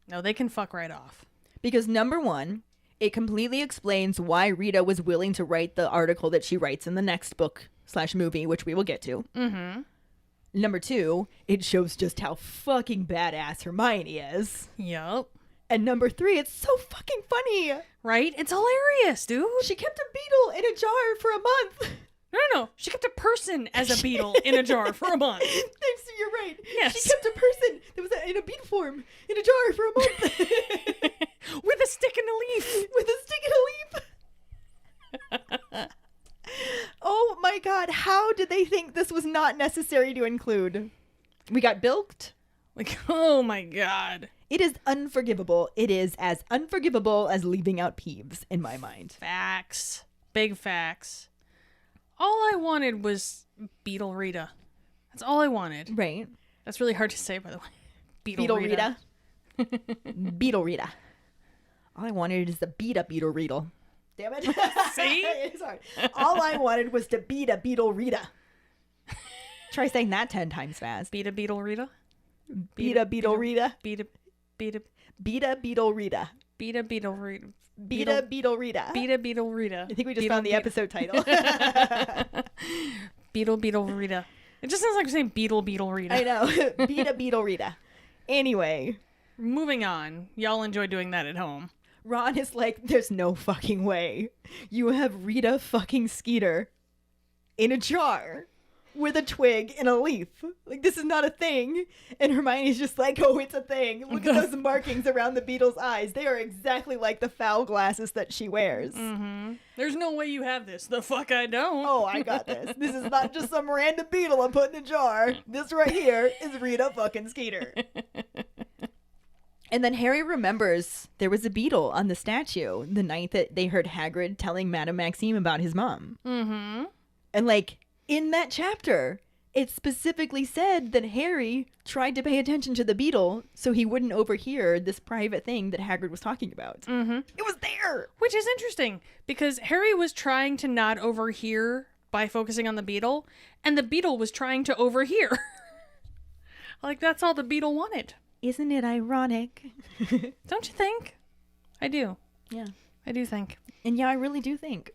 Speaker 2: No, they can fuck right off.
Speaker 1: Because number one, it completely explains why Rita was willing to write the article that she writes in the next book/movie, which we will get to.
Speaker 2: Mm-hmm.
Speaker 1: Number two, it shows just how fucking badass Hermione is.
Speaker 2: Yup.
Speaker 1: And number three, it's so fucking funny.
Speaker 2: Right? It's hilarious, dude.
Speaker 1: She kept a beetle in a jar for a month.
Speaker 2: No. She kept a person as a beetle in a jar for a month.
Speaker 1: You're right.
Speaker 2: Yes.
Speaker 1: She kept a person that was in a beetle form in a jar for a month.
Speaker 2: With a stick and a leaf.
Speaker 1: With a stick and a leaf. Oh my god, how did they think this was not necessary to include? We got bilked.
Speaker 2: Like, oh my god.
Speaker 1: It is unforgivable. It is as unforgivable as leaving out Peeves in my mind.
Speaker 2: Facts. Big facts. All I wanted was Beetle Rita. That's all I wanted.
Speaker 1: Right.
Speaker 2: That's really hard to say, by the way.
Speaker 1: Beetle Rita. Beetle Rita. All I wanted is to beat a Beetle Rita. Damn it.
Speaker 2: See?
Speaker 1: It's hard. All I wanted was to beat a Beetle Rita. Try saying that 10 times fast.
Speaker 2: Beat a Beetle Rita?
Speaker 1: Beat a Beetle Rita.
Speaker 2: Beat a
Speaker 1: Beat a Beetle Rita.
Speaker 2: Beat a Beetle Rita.
Speaker 1: Beat a Beetle Rita.
Speaker 2: Beat a Beetle Rita.
Speaker 1: I think we just found the episode title.
Speaker 2: Beetle Rita. It just sounds like you're saying Beetle Rita.
Speaker 1: I know. Beat a Beetle Rita. Anyway.
Speaker 2: Moving on. Y'all enjoy doing that at home.
Speaker 1: Ron is like, there's no fucking way. You have Rita fucking Skeeter in a jar with a twig and a leaf. Like, this is not a thing. And Hermione's just like, oh, it's a thing. Look at those markings around the Beetle's eyes. They are exactly like the foul glasses that she wears.
Speaker 2: Mm-hmm. There's no way you have this. The fuck I don't.
Speaker 1: Oh, I got this. This is not just some random beetle I'm putting in a jar. This right here is Rita fucking Skeeter. And then Harry remembers there was a beetle on the statue the night that they heard Hagrid telling Madame Maxime about his mom.
Speaker 2: Mm-hmm.
Speaker 1: And like, in that chapter, it specifically said that Harry tried to pay attention to the beetle so he wouldn't overhear this private thing that Hagrid was talking about.
Speaker 2: Mm-hmm.
Speaker 1: It was there!
Speaker 2: Which is interesting, because Harry was trying to not overhear by focusing on the beetle, and the beetle was trying to overhear. Like, that's all the beetle wanted.
Speaker 1: Isn't it ironic?
Speaker 2: Don't you think? I do.
Speaker 1: Yeah.
Speaker 2: I do think.
Speaker 1: And yeah, I really do think.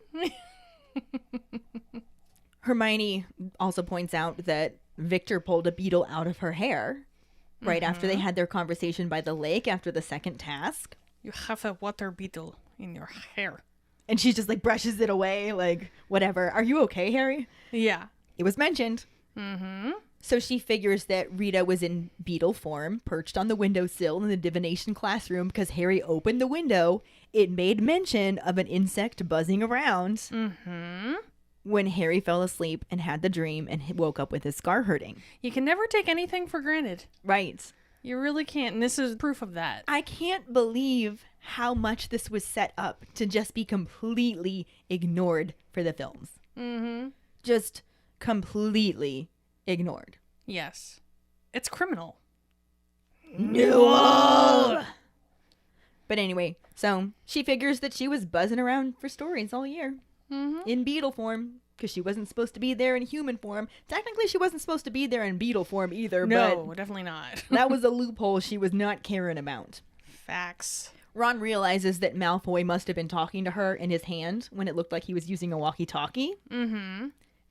Speaker 1: Hermione also points out that Victor pulled a beetle out of her hair right after they had their conversation by the lake after the second task.
Speaker 2: You have a water beetle in your hair.
Speaker 1: And she just like brushes it away, like, whatever. Are you okay, Harry?
Speaker 2: Yeah.
Speaker 1: It was mentioned.
Speaker 2: Mm-hmm.
Speaker 1: So she figures that Rita was in beetle form, perched on the windowsill in the divination classroom because Harry opened the window. It made mention of an insect buzzing around.
Speaker 2: Mm-hmm.
Speaker 1: When Harry fell asleep and had the dream and woke up with his scar hurting.
Speaker 2: You can never take anything for granted.
Speaker 1: Right.
Speaker 2: You really can't, and this is proof of that.
Speaker 1: I can't believe how much this was set up to just be completely ignored for the films.
Speaker 2: Mm-hmm.
Speaker 1: Just completely ignored.
Speaker 2: Yes. It's criminal.
Speaker 1: No! But anyway, so she figures that she was buzzing around for stories all year.
Speaker 2: Mm-hmm.
Speaker 1: In beetle form, because she wasn't supposed to be there in human form. Technically, she wasn't supposed to be there in beetle form either,
Speaker 2: No,
Speaker 1: but
Speaker 2: definitely not.
Speaker 1: that was a loophole she was not caring about.
Speaker 2: Facts.
Speaker 1: Ron realizes that Malfoy must have been talking to her in his hand when it looked like he was using a walkie-talkie.
Speaker 2: Mm-hmm.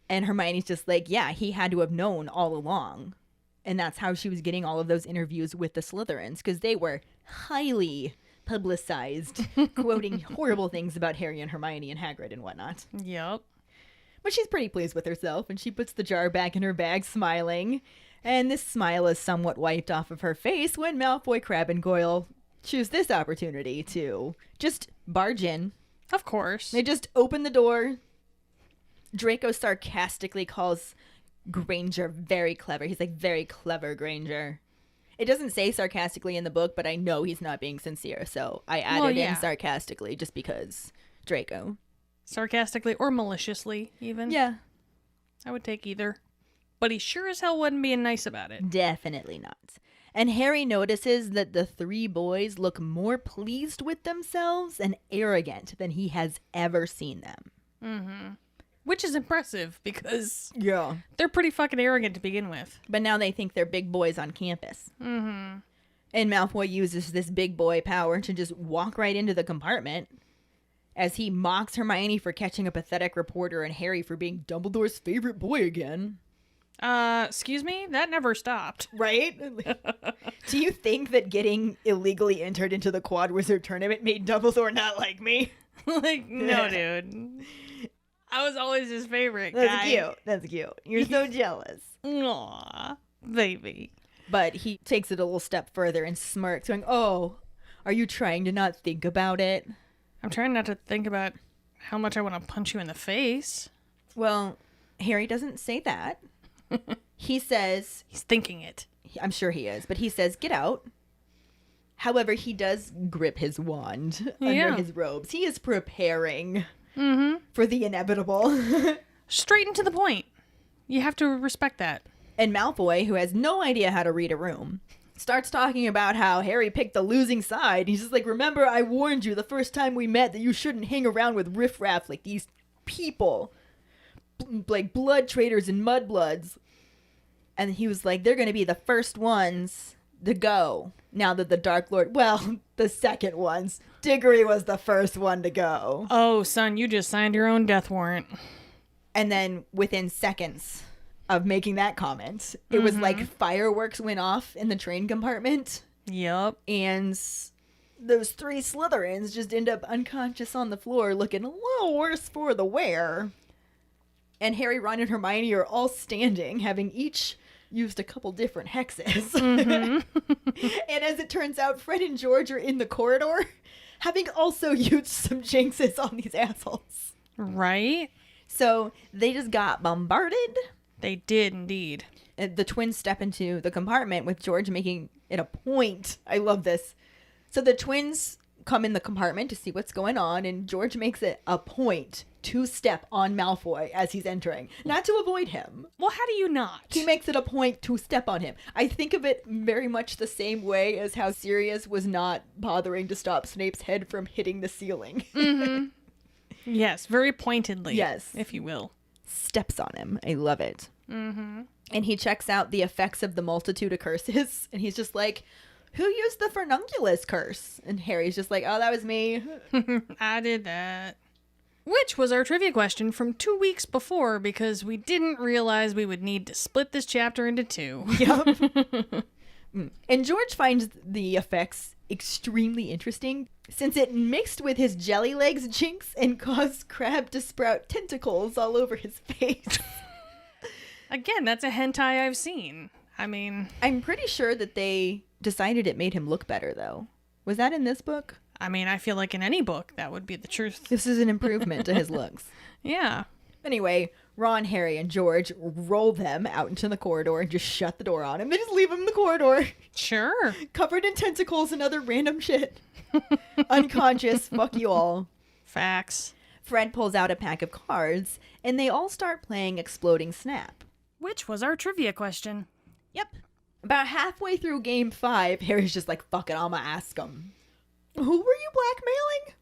Speaker 1: And Hermione's just like, yeah, he had to have known all along. And that's how she was getting all of those interviews with the Slytherins, because they were highly publicized, quoting horrible things about Harry and Hermione and Hagrid and whatnot.
Speaker 2: Yep.
Speaker 1: But she's pretty pleased with herself, and she puts the jar back in her bag, smiling. And this smile is somewhat wiped off of her face when Malfoy, Crabbe, and Goyle choose this opportunity to just barge in.
Speaker 2: Of course.
Speaker 1: They just open the door. Draco sarcastically calls Granger very clever. He's like, very clever, Granger. It doesn't say sarcastically in the book, but I know he's not being sincere, so I added in sarcastically just because Draco.
Speaker 2: Sarcastically or maliciously, even.
Speaker 1: Yeah.
Speaker 2: I would take either. But he sure as hell wasn't being nice about it.
Speaker 1: Definitely not. And Harry notices that the three boys look more pleased with themselves and arrogant than he has ever seen them.
Speaker 2: Mm-hmm. Which is impressive because
Speaker 1: Yeah.
Speaker 2: they're pretty fucking arrogant to begin with.
Speaker 1: But now they think they're big boys on campus.
Speaker 2: Mm-hmm.
Speaker 1: And Malfoy uses this big boy power to just walk right into the compartment as he mocks Hermione for catching a pathetic reporter and Harry for being Dumbledore's favorite boy again.
Speaker 2: Excuse me? That never stopped.
Speaker 1: Right? Do you think that getting illegally entered into the Quad Wizard tournament made Dumbledore not like me?
Speaker 2: Like, no, dude. I was always his favorite
Speaker 1: That's
Speaker 2: guy.
Speaker 1: cute. That's cute. You're so jealous.
Speaker 2: Aw, baby.
Speaker 1: But he takes it a little step further and smirks, going, "Oh, are you trying to not think about it?"
Speaker 2: I'm trying not to think about how much I want to punch you in the face.
Speaker 1: Well, Harry doesn't say that. He says,
Speaker 2: He's thinking it.
Speaker 1: I'm sure he is, but he says, "Get out." However, he does grip his wand under his robes. He is preparing for the inevitable.
Speaker 2: Straight and to the point. You have to respect that.
Speaker 1: And Malfoy, who has no idea how to read a room, starts talking about how Harry picked the losing side. He's just like, "Remember, I warned you the first time we met that you shouldn't hang around with riffraff like these people. Like blood traders and mudbloods." And he was like, "They're going to be the first ones to go. Now that the Dark Lord, well, the second ones. Diggory was the first one to go."
Speaker 2: Oh, son, you just signed your own death warrant.
Speaker 1: And then within seconds of making that comment, it was like fireworks went off in the train compartment.
Speaker 2: Yup.
Speaker 1: And those 3 Slytherins just end up unconscious on the floor, looking a little worse for the wear. And Harry, Ron, and Hermione are all standing, having each used a couple different hexes. And as it turns out, Fred and George are in the corridor, having also used some jinxes on these assholes.
Speaker 2: Right?
Speaker 1: So they just got bombarded.
Speaker 2: They did indeed.
Speaker 1: And the twins step into the compartment with George making it a point. I love this. So the twins come in the compartment to see what's going on, and George makes it a point to step on Malfoy as he's entering. Not to avoid him.
Speaker 2: Well, how do you not?
Speaker 1: He makes it a point to step on him. I think of it very much the same way as how Sirius was not bothering to stop Snape's head from hitting the ceiling.
Speaker 2: Yes, very pointedly.
Speaker 1: Yes.
Speaker 2: If you will.
Speaker 1: Steps on him. I love it. And he checks out the effects of the multitude of curses, and he's just like, "Who used the Furnunculus curse?" And Harry's just like, "Oh, that was me."
Speaker 2: I did that. Which was our trivia question from 2 weeks before, because we didn't realize we would need to split this chapter into 2.
Speaker 1: Yep. And George finds the effects extremely interesting, since it mixed with his jelly legs jinx and caused Crabbe to sprout tentacles all over his face.
Speaker 2: Again, that's a hentai I've seen. I mean,
Speaker 1: I'm pretty sure that they decided it made him look better, though. Was that in this book?
Speaker 2: I feel like in any book, that would be the truth.
Speaker 1: This is an improvement to his looks.
Speaker 2: Yeah.
Speaker 1: Anyway, Ron, Harry, and George roll them out into the corridor and just shut the door on him. They just leave him in the corridor,
Speaker 2: Sure.
Speaker 1: covered in tentacles and other random shit. Unconscious. Fuck you all.
Speaker 2: Facts.
Speaker 1: Fred pulls out a pack of cards, and they all start playing Exploding Snap.
Speaker 2: Which was our trivia question.
Speaker 1: Yep. About halfway through game 5, Harry's just like, "Fuck it, I'ma ask him. Who were you blackmailing?"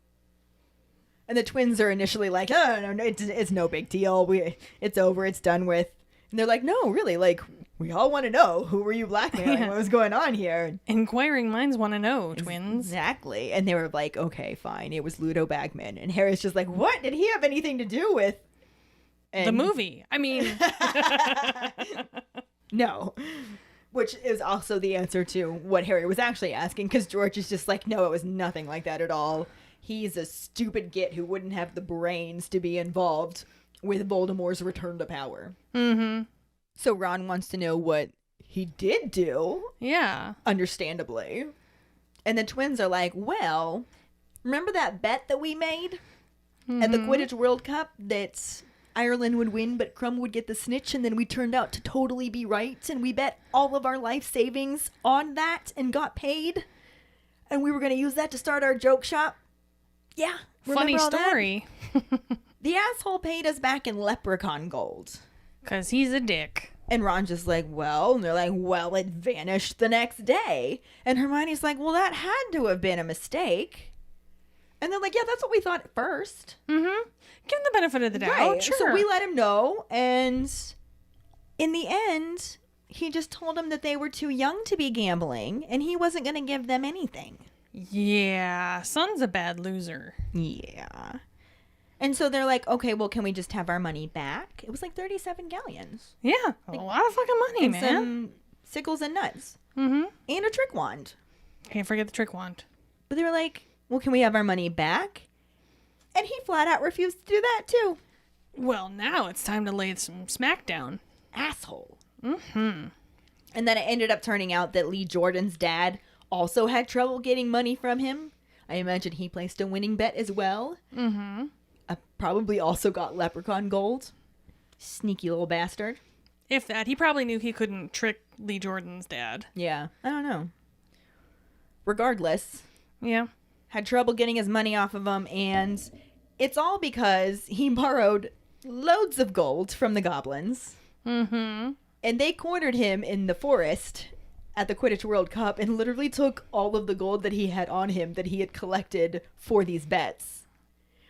Speaker 1: And the twins are initially like, "Oh, no, it's no big deal. It's over. It's done with." And they're like, "No, really, like, we all want to know, who were you blackmailing? What was going on here?"
Speaker 2: Inquiring minds want to know, twins.
Speaker 1: Exactly. And they were like, "Okay, fine. It was Ludo Bagman." And Harry's just like, "What? Did he have anything to do with
Speaker 2: The movie. I mean,
Speaker 1: no." Which is also the answer to what Harry was actually asking, because George is just like, "No, it was nothing like that at all. He's a stupid git who wouldn't have the brains to be involved with Voldemort's return to power." So Ron wants to know what he did do,
Speaker 2: yeah.
Speaker 1: understandably. And the twins are like, "Well, remember that bet that we made at the Quidditch World Cup that Ireland would win, but Crumb would get the snitch, and then we turned out to totally be right, and we bet all of our life savings on that and got paid, and we were going to use that to start our joke shop? Yeah.
Speaker 2: Funny
Speaker 1: remember all that?
Speaker 2: story.
Speaker 1: The asshole paid us back in leprechaun gold."
Speaker 2: Because he's a dick.
Speaker 1: And Ron's just like, "Well," and they're like, "Well, it vanished the next day." And Hermione's like, "Well, that had to have been a mistake." And they're like, "Yeah, that's what we thought at first."
Speaker 2: Give him the benefit of the doubt.
Speaker 1: Right.
Speaker 2: Sure.
Speaker 1: So we let him know, and in the end, he just told them that they were too young to be gambling, and he wasn't going to give them anything.
Speaker 2: Yeah, son's a bad loser.
Speaker 1: Yeah. And so they're like, "Okay, well, can we just have our money back?" It was like 37 galleons.
Speaker 2: Yeah, a lot of fucking money,
Speaker 1: And
Speaker 2: man.
Speaker 1: some sickles and nuts. And a trick wand.
Speaker 2: Can't forget the trick wand.
Speaker 1: But they were like, "Well, can we have our money back?" And he flat out refused to do that, too.
Speaker 2: Well, now it's time to lay some smack down.
Speaker 1: Asshole.
Speaker 2: Mm-hmm.
Speaker 1: And then it ended up turning out that Lee Jordan's dad also had trouble getting money from him. I imagine he placed a winning bet as well.
Speaker 2: Mm-hmm.
Speaker 1: Probably also got leprechaun gold. Sneaky little bastard.
Speaker 2: If that, he probably knew he couldn't trick Lee Jordan's dad.
Speaker 1: Yeah, I don't know. Regardless,
Speaker 2: Yeah.
Speaker 1: had trouble getting his money off of him, and it's all because he borrowed loads of gold from the goblins.
Speaker 2: Mm-hmm.
Speaker 1: And they cornered him in the forest at the Quidditch World Cup and literally took all of the gold that he had on him that he had collected for these bets.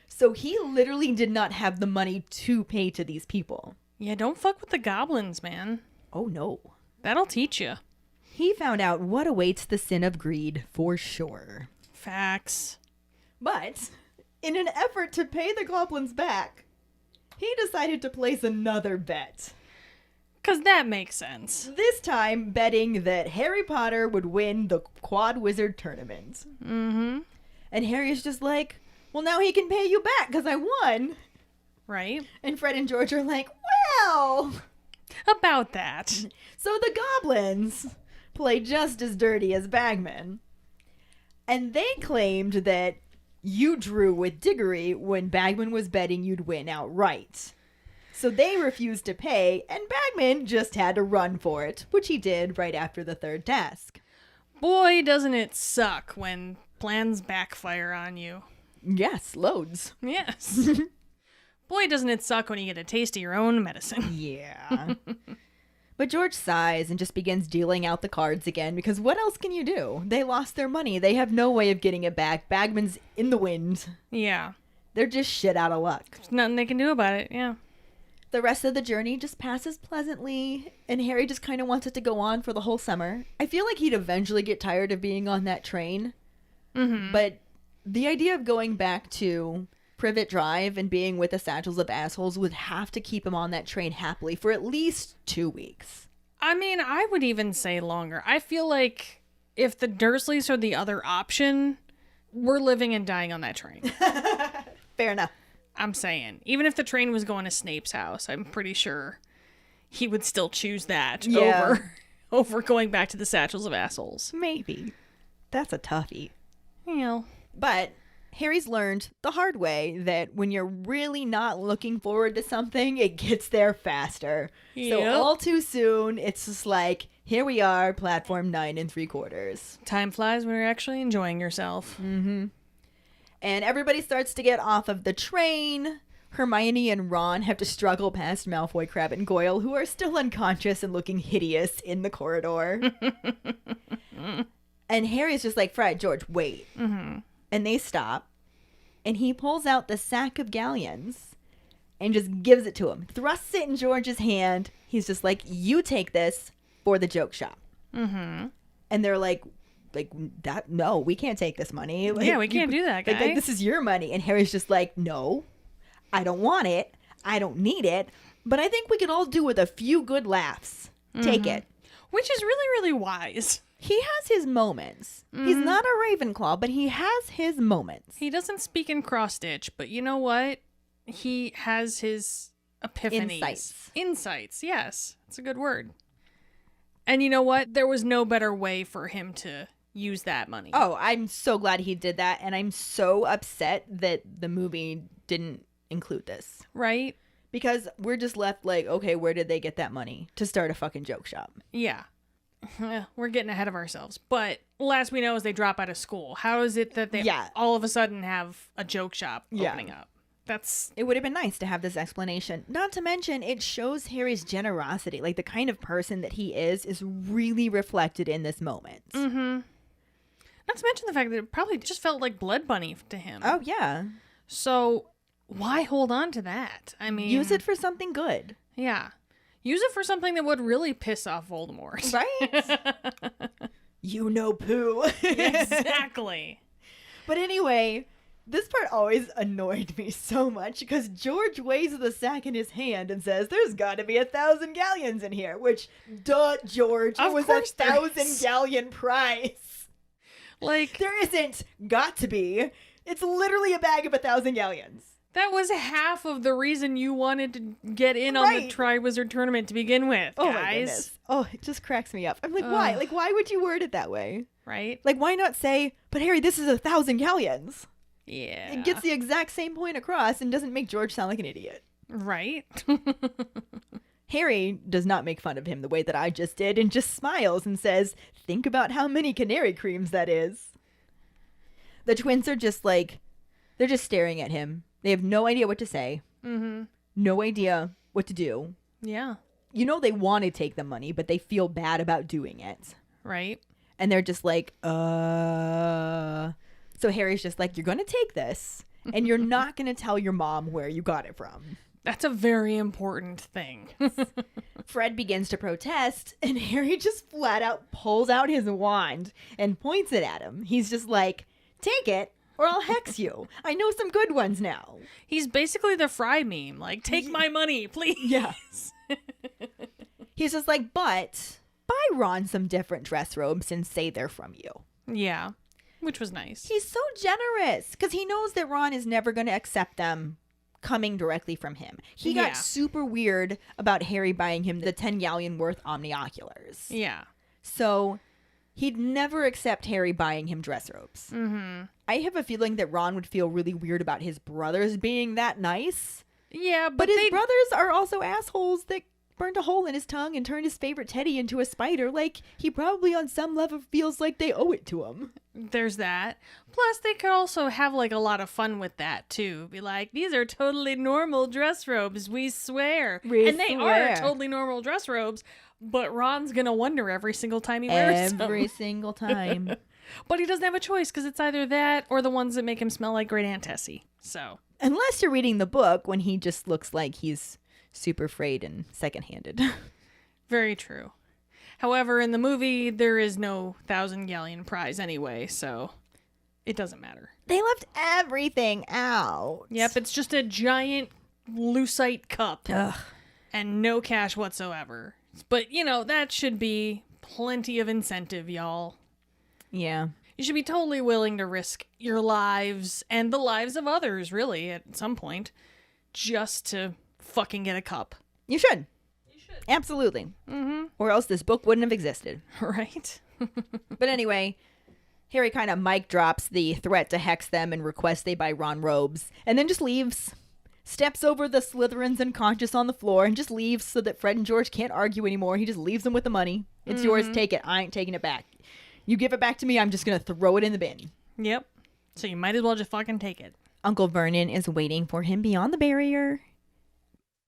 Speaker 1: So he literally did not have the money to pay to these people.
Speaker 2: Yeah, don't fuck with the goblins, man.
Speaker 1: Oh no.
Speaker 2: That'll teach you.
Speaker 1: He found out what awaits the sin of greed for sure.
Speaker 2: Facts.
Speaker 1: But in an effort to pay the goblins back, he decided to place another bet.
Speaker 2: 'Cause that makes sense.
Speaker 1: This time betting that Harry Potter would win the Quad Wizard tournament.
Speaker 2: Mm-hmm.
Speaker 1: And Harry's just like, well, now he can pay you back because I won.
Speaker 2: Right?
Speaker 1: And Fred and George are like, well.
Speaker 2: About that.
Speaker 1: So the goblins play just as dirty as Bagman. And they claimed that you drew with Diggory when Bagman was betting you'd win outright. So they refused to pay, and Bagman just had to run for it, which he did right after the third task.
Speaker 2: Boy, doesn't it suck when plans backfire on you.
Speaker 1: Yes, loads.
Speaker 2: Yes. Boy, doesn't it suck when you get a taste of your own medicine.
Speaker 1: Yeah. But George sighs and just begins dealing out the cards again, because what else can you do? They lost their money. They have no way of getting it back. Bagman's in the wind.
Speaker 2: Yeah.
Speaker 1: They're just shit out of luck.
Speaker 2: There's nothing they can do about it, yeah.
Speaker 1: The rest of the journey just passes pleasantly, and Harry just kind of wants it to go on for the whole summer. I feel like he'd eventually get tired of being on that train.
Speaker 2: Mm-hmm.
Speaker 1: But the idea of going back to Privet Drive and being with the Satchels of Assholes would have to keep him on that train happily for at least 2 weeks.
Speaker 2: I mean, I would even say longer. I feel like if the Dursleys are the other option, we're living and dying on that train.
Speaker 1: Fair enough.
Speaker 2: I'm saying. Even if the train was going to Snape's house, I'm pretty sure he would still choose that over going back to the Satchels of Assholes.
Speaker 1: Maybe. That's a toughie.
Speaker 2: You know.
Speaker 1: But Harry's learned the hard way that when you're really not looking forward to something, it gets there faster. So
Speaker 2: Yep.
Speaker 1: all too soon, it's just like, here we are, platform 9 3/4.
Speaker 2: Time flies when you're actually enjoying yourself.
Speaker 1: Mm-hmm. And everybody starts to get off of the train. Hermione and Ron have to struggle past Malfoy, Crabbe, and Goyle, who are still unconscious and looking hideous in the corridor. And Harry's just like, Fred, George, wait.
Speaker 2: Mm-hmm.
Speaker 1: And they stop. And he pulls out the sack of galleons and just gives it to him. Thrusts it in George's hand. He's just like, you take this for the joke shop.
Speaker 2: Mm-hmm.
Speaker 1: And they're like that, no, we can't take this money. Like,
Speaker 2: Yeah, we can't do that, guy.
Speaker 1: Like, this is your money. And Harry's just like, no, I don't want it. I don't need it. But I think we could all do with a few good laughs. Take it.
Speaker 2: Which is really, really wise.
Speaker 1: He has his moments. He's not a Ravenclaw, but he has his moments.
Speaker 2: He doesn't speak in cross-stitch, but you know what? He has his epiphanies. Insights, yes. That's a good word. And you know what? There was no better way for him to use that money.
Speaker 1: Oh, I'm so glad he did that, and I'm so upset that the movie didn't include this.
Speaker 2: Right?
Speaker 1: Because we're just left like, okay, where did they get that money to start a fucking joke shop?
Speaker 2: Yeah. We're getting ahead of ourselves. But last we know is they drop out of school. How is it that they all of a sudden have a joke shop opening up?
Speaker 1: It would have been nice to have this explanation. Not to mention, it shows Harry's generosity. Like, the kind of person that he is really reflected in this moment.
Speaker 2: Mm-hmm. Not to mention the fact that it probably just felt like Blood Bunny to him.
Speaker 1: Oh, yeah.
Speaker 2: So why hold on to that? I mean...
Speaker 1: Use it for something good.
Speaker 2: Yeah. Use it for something that would really piss off Voldemort.
Speaker 1: Right? You know poo.
Speaker 2: Exactly.
Speaker 1: But anyway... This part always annoyed me so much because George weighs the sack in his hand and says, there's got to be 1,000 galleons in here, which, duh, George, it was 1,000 galleon prize.
Speaker 2: Like,
Speaker 1: there isn't got to be. It's literally a bag of 1,000 galleons.
Speaker 2: That was half of the reason you wanted to get in on the Triwizard Tournament to begin with, guys.
Speaker 1: Oh my goodness. Oh, it just cracks me up. I'm like, why? Like, why would you word it that way?
Speaker 2: Right?
Speaker 1: Like, why not say, but Harry, this is 1,000 galleons?
Speaker 2: Yeah.
Speaker 1: It gets the exact same point across and doesn't make George sound like an idiot.
Speaker 2: Right?
Speaker 1: Harry does not make fun of him the way that I just did and just smiles and says, think about how many canary creams that is. The twins are just like, they're just staring at him. They have no idea what to say.
Speaker 2: Mm-hmm.
Speaker 1: No idea what to do.
Speaker 2: Yeah.
Speaker 1: You know they want to take the money, but they feel bad about doing it.
Speaker 2: Right.
Speaker 1: And they're just like, So Harry's just like, you're going to take this, and you're not going to tell your mom where you got it from.
Speaker 2: That's a very important thing.
Speaker 1: Fred begins to protest, and Harry just flat out pulls out his wand and points it at him. He's just like, take it, or I'll hex you. I know some good ones now.
Speaker 2: He's basically the Fry meme. Like, take my money, please.
Speaker 1: Yeah. He's just like, but buy Ron some different dress robes and say they're from you.
Speaker 2: Yeah. Which was nice.
Speaker 1: He's so generous because he knows that Ron is never going to accept them coming directly from him. He got super weird about Harry buying him the 10 galleon worth omnioculars.
Speaker 2: Yeah.
Speaker 1: So he'd never accept Harry buying him dress robes.
Speaker 2: Mm-hmm.
Speaker 1: I have a feeling that Ron would feel really weird about his brothers being that nice.
Speaker 2: Yeah,
Speaker 1: but his brothers are also assholes that burned a hole in his tongue and turned his favorite teddy into a spider. Like, he probably on some level feels like they owe it to him.
Speaker 2: There's that. Plus, they could also have, like, a lot of fun with that, too. Be like, these are totally normal dress robes, we swear. And they are totally normal dress robes, but Ron's gonna wonder every single time he wears them.
Speaker 1: Every single time.
Speaker 2: But he doesn't have a choice, because it's either that or the ones that make him smell like Great Aunt Tessie. So.
Speaker 1: Unless you're reading the book when he just looks like he's super frayed and second-handed.
Speaker 2: Very true. However, in the movie, there is no 1,000 galleon prize anyway, so it doesn't matter.
Speaker 1: They left everything out.
Speaker 2: Yep, it's just a giant lucite cup.
Speaker 1: Ugh.
Speaker 2: And no cash whatsoever. But, you know, that should be plenty of incentive, y'all.
Speaker 1: Yeah.
Speaker 2: You should be totally willing to risk your lives and the lives of others, really, at some point, just to fucking get a cup.
Speaker 1: You should. Absolutely.
Speaker 2: Mm-hmm.
Speaker 1: Or else this book wouldn't have existed.
Speaker 2: Right?
Speaker 1: But anyway, Harry kind of mic drops the threat to hex them and requests they buy Ron robes, and then just leaves. Steps over the Slytherins unconscious on the floor and just leaves so that Fred and George can't argue anymore. He just leaves them with the money. It's yours, take it. I ain't taking it back. You give it back to me, I'm just going to throw it in the bin.
Speaker 2: Yep. So you might as well just fucking take it.
Speaker 1: Uncle Vernon is waiting for him beyond the barrier.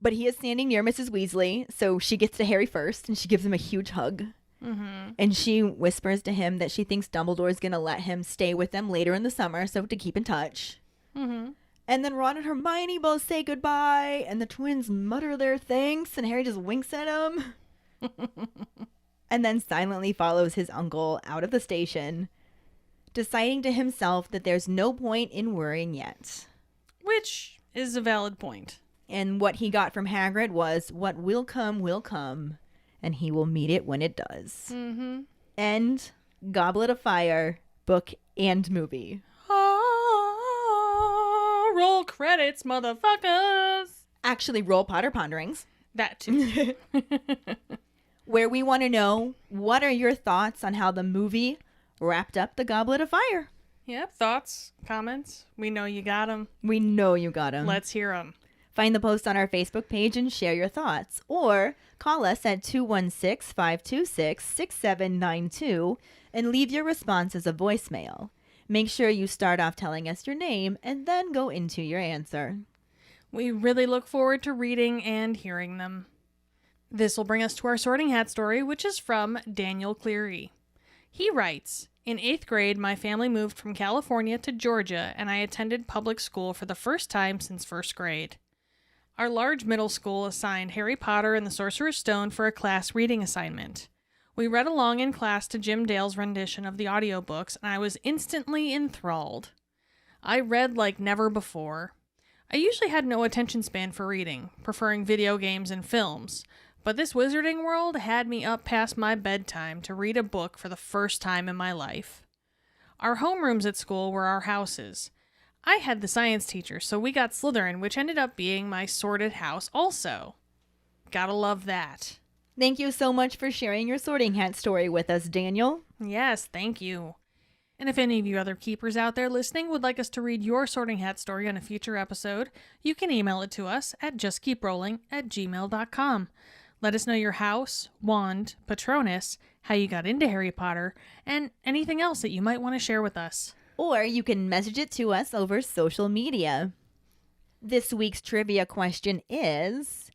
Speaker 1: But he is standing near Mrs. Weasley, so she gets to Harry first, and she gives him a huge hug.
Speaker 2: Mm-hmm.
Speaker 1: And she whispers to him that she thinks Dumbledore's going to let him stay with them later in the summer, so to keep in touch.
Speaker 2: Mm-hmm.
Speaker 1: And then Ron and Hermione both say goodbye, and the twins mutter their thanks, and Harry just winks at them. And then silently follows his uncle out of the station, deciding to himself that there's no point in worrying yet.
Speaker 2: Which is a valid point.
Speaker 1: And what he got from Hagrid was, what will come, and he will meet it when it does.
Speaker 2: Mm-hmm.
Speaker 1: End Goblet of Fire, book and movie.
Speaker 2: Oh, roll credits, motherfuckers.
Speaker 1: Actually, roll Potter Ponderings.
Speaker 2: That too.
Speaker 1: Where we want to know, what are your thoughts on how the movie wrapped up the Goblet of Fire?
Speaker 2: Yep, thoughts, comments. We know you got them.
Speaker 1: We know you got them.
Speaker 2: Let's hear them.
Speaker 1: Find the post on our Facebook page and share your thoughts. Or call us at 216-526-6792 and leave your response as a voicemail. Make sure you start off telling us your name and then go into your answer.
Speaker 2: We really look forward to reading and hearing them. This will bring us to our Sorting Hat story, which is from Daniel Cleary. He writes, in 8th grade, my family moved from California to Georgia, and I attended public school for the first time since 1st grade. Our large middle school assigned Harry Potter and the Sorcerer's Stone for a class reading assignment. We read along in class to Jim Dale's rendition of the audiobooks, and I was instantly enthralled. I read like never before. I usually had no attention span for reading, preferring video games and films, but this Wizarding World had me up past my bedtime to read a book for the first time in my life. Our homerooms at school were our houses. I had the science teacher, so we got Slytherin, which ended up being my sorted house also. Gotta love that.
Speaker 1: Thank you so much for sharing your Sorting Hat story with us, Daniel.
Speaker 2: Yes, thank you. And if any of you other keepers out there listening would like us to read your Sorting Hat story on a future episode, you can email it to us at justkeeprolling@gmail.com. Let us know your house, wand, Patronus, how you got into Harry Potter, and anything else that you might want to share with us.
Speaker 1: Or you can message it to us over social media. This week's trivia question is,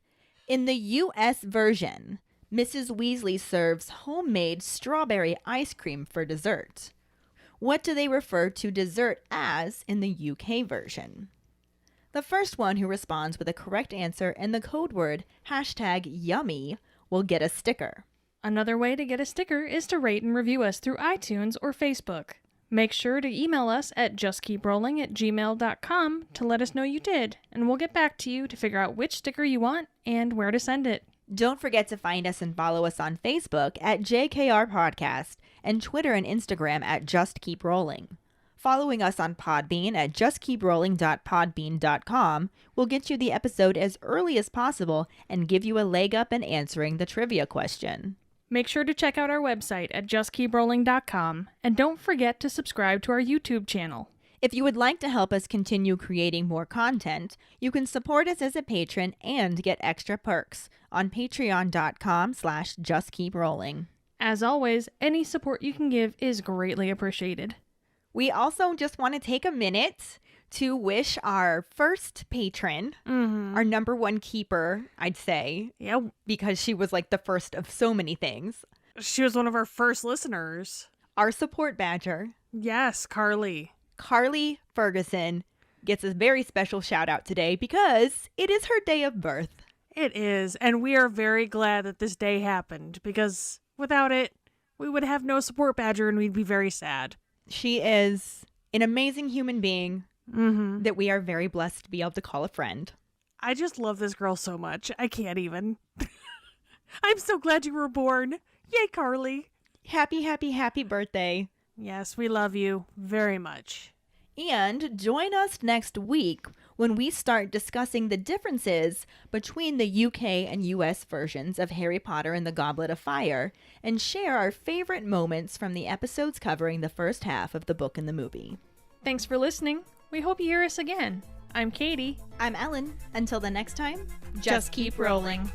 Speaker 1: in the U.S. version, Mrs. Weasley serves homemade strawberry ice cream for dessert. What do they refer to dessert as in the UK version? The first one who responds with a correct answer and the code word #yummy will get a sticker.
Speaker 2: Another way to get a sticker is to rate and review us through iTunes or Facebook. Make sure to email us at justkeeprolling@gmail.com to let us know you did, and we'll get back to you to figure out which sticker you want and where to send it.
Speaker 1: Don't forget to find us and follow us on Facebook at JKR Podcast and Twitter and Instagram at Just Keep Rolling. Following us on Podbean at justkeeprolling.podbean.com will get you the episode as early as possible and give you a leg up in answering the trivia question.
Speaker 2: Make sure to check out our website at justkeeprolling.com, and don't forget to subscribe to our YouTube channel.
Speaker 1: If you would like to help us continue creating more content, you can support us as a patron and get extra perks on patreon.com/justkeeprolling.
Speaker 2: As always, any support you can give is greatly appreciated.
Speaker 1: We also just want to take a minute to wish our first patron, our number one keeper, I'd say.
Speaker 2: Yeah,
Speaker 1: because she was like the first of so many things.
Speaker 2: she was one of our first listeners.
Speaker 1: Our support badger,
Speaker 2: Yes, Carly.
Speaker 1: Carly Ferguson, gets a very special shout out today because it is her day of birth.
Speaker 2: It is, and we are very glad that this day happened, because without it, we would have no support badger and we'd be very sad.
Speaker 1: She is an amazing human being that we are very blessed to be able to call a friend.
Speaker 2: I just love this girl so much. I can't even. I'm so glad you were born. Yay, Carly.
Speaker 1: Happy, happy, happy birthday.
Speaker 2: Yes, we love you very much.
Speaker 1: And join us next week when we start discussing the differences between the UK and US versions of Harry Potter and the Goblet of Fire and share our favorite moments from the episodes covering the first half of the book and the movie.
Speaker 2: Thanks for listening. We hope you hear us again. I'm Katie.
Speaker 1: I'm Ellen. Until the next time,
Speaker 2: Just keep rolling.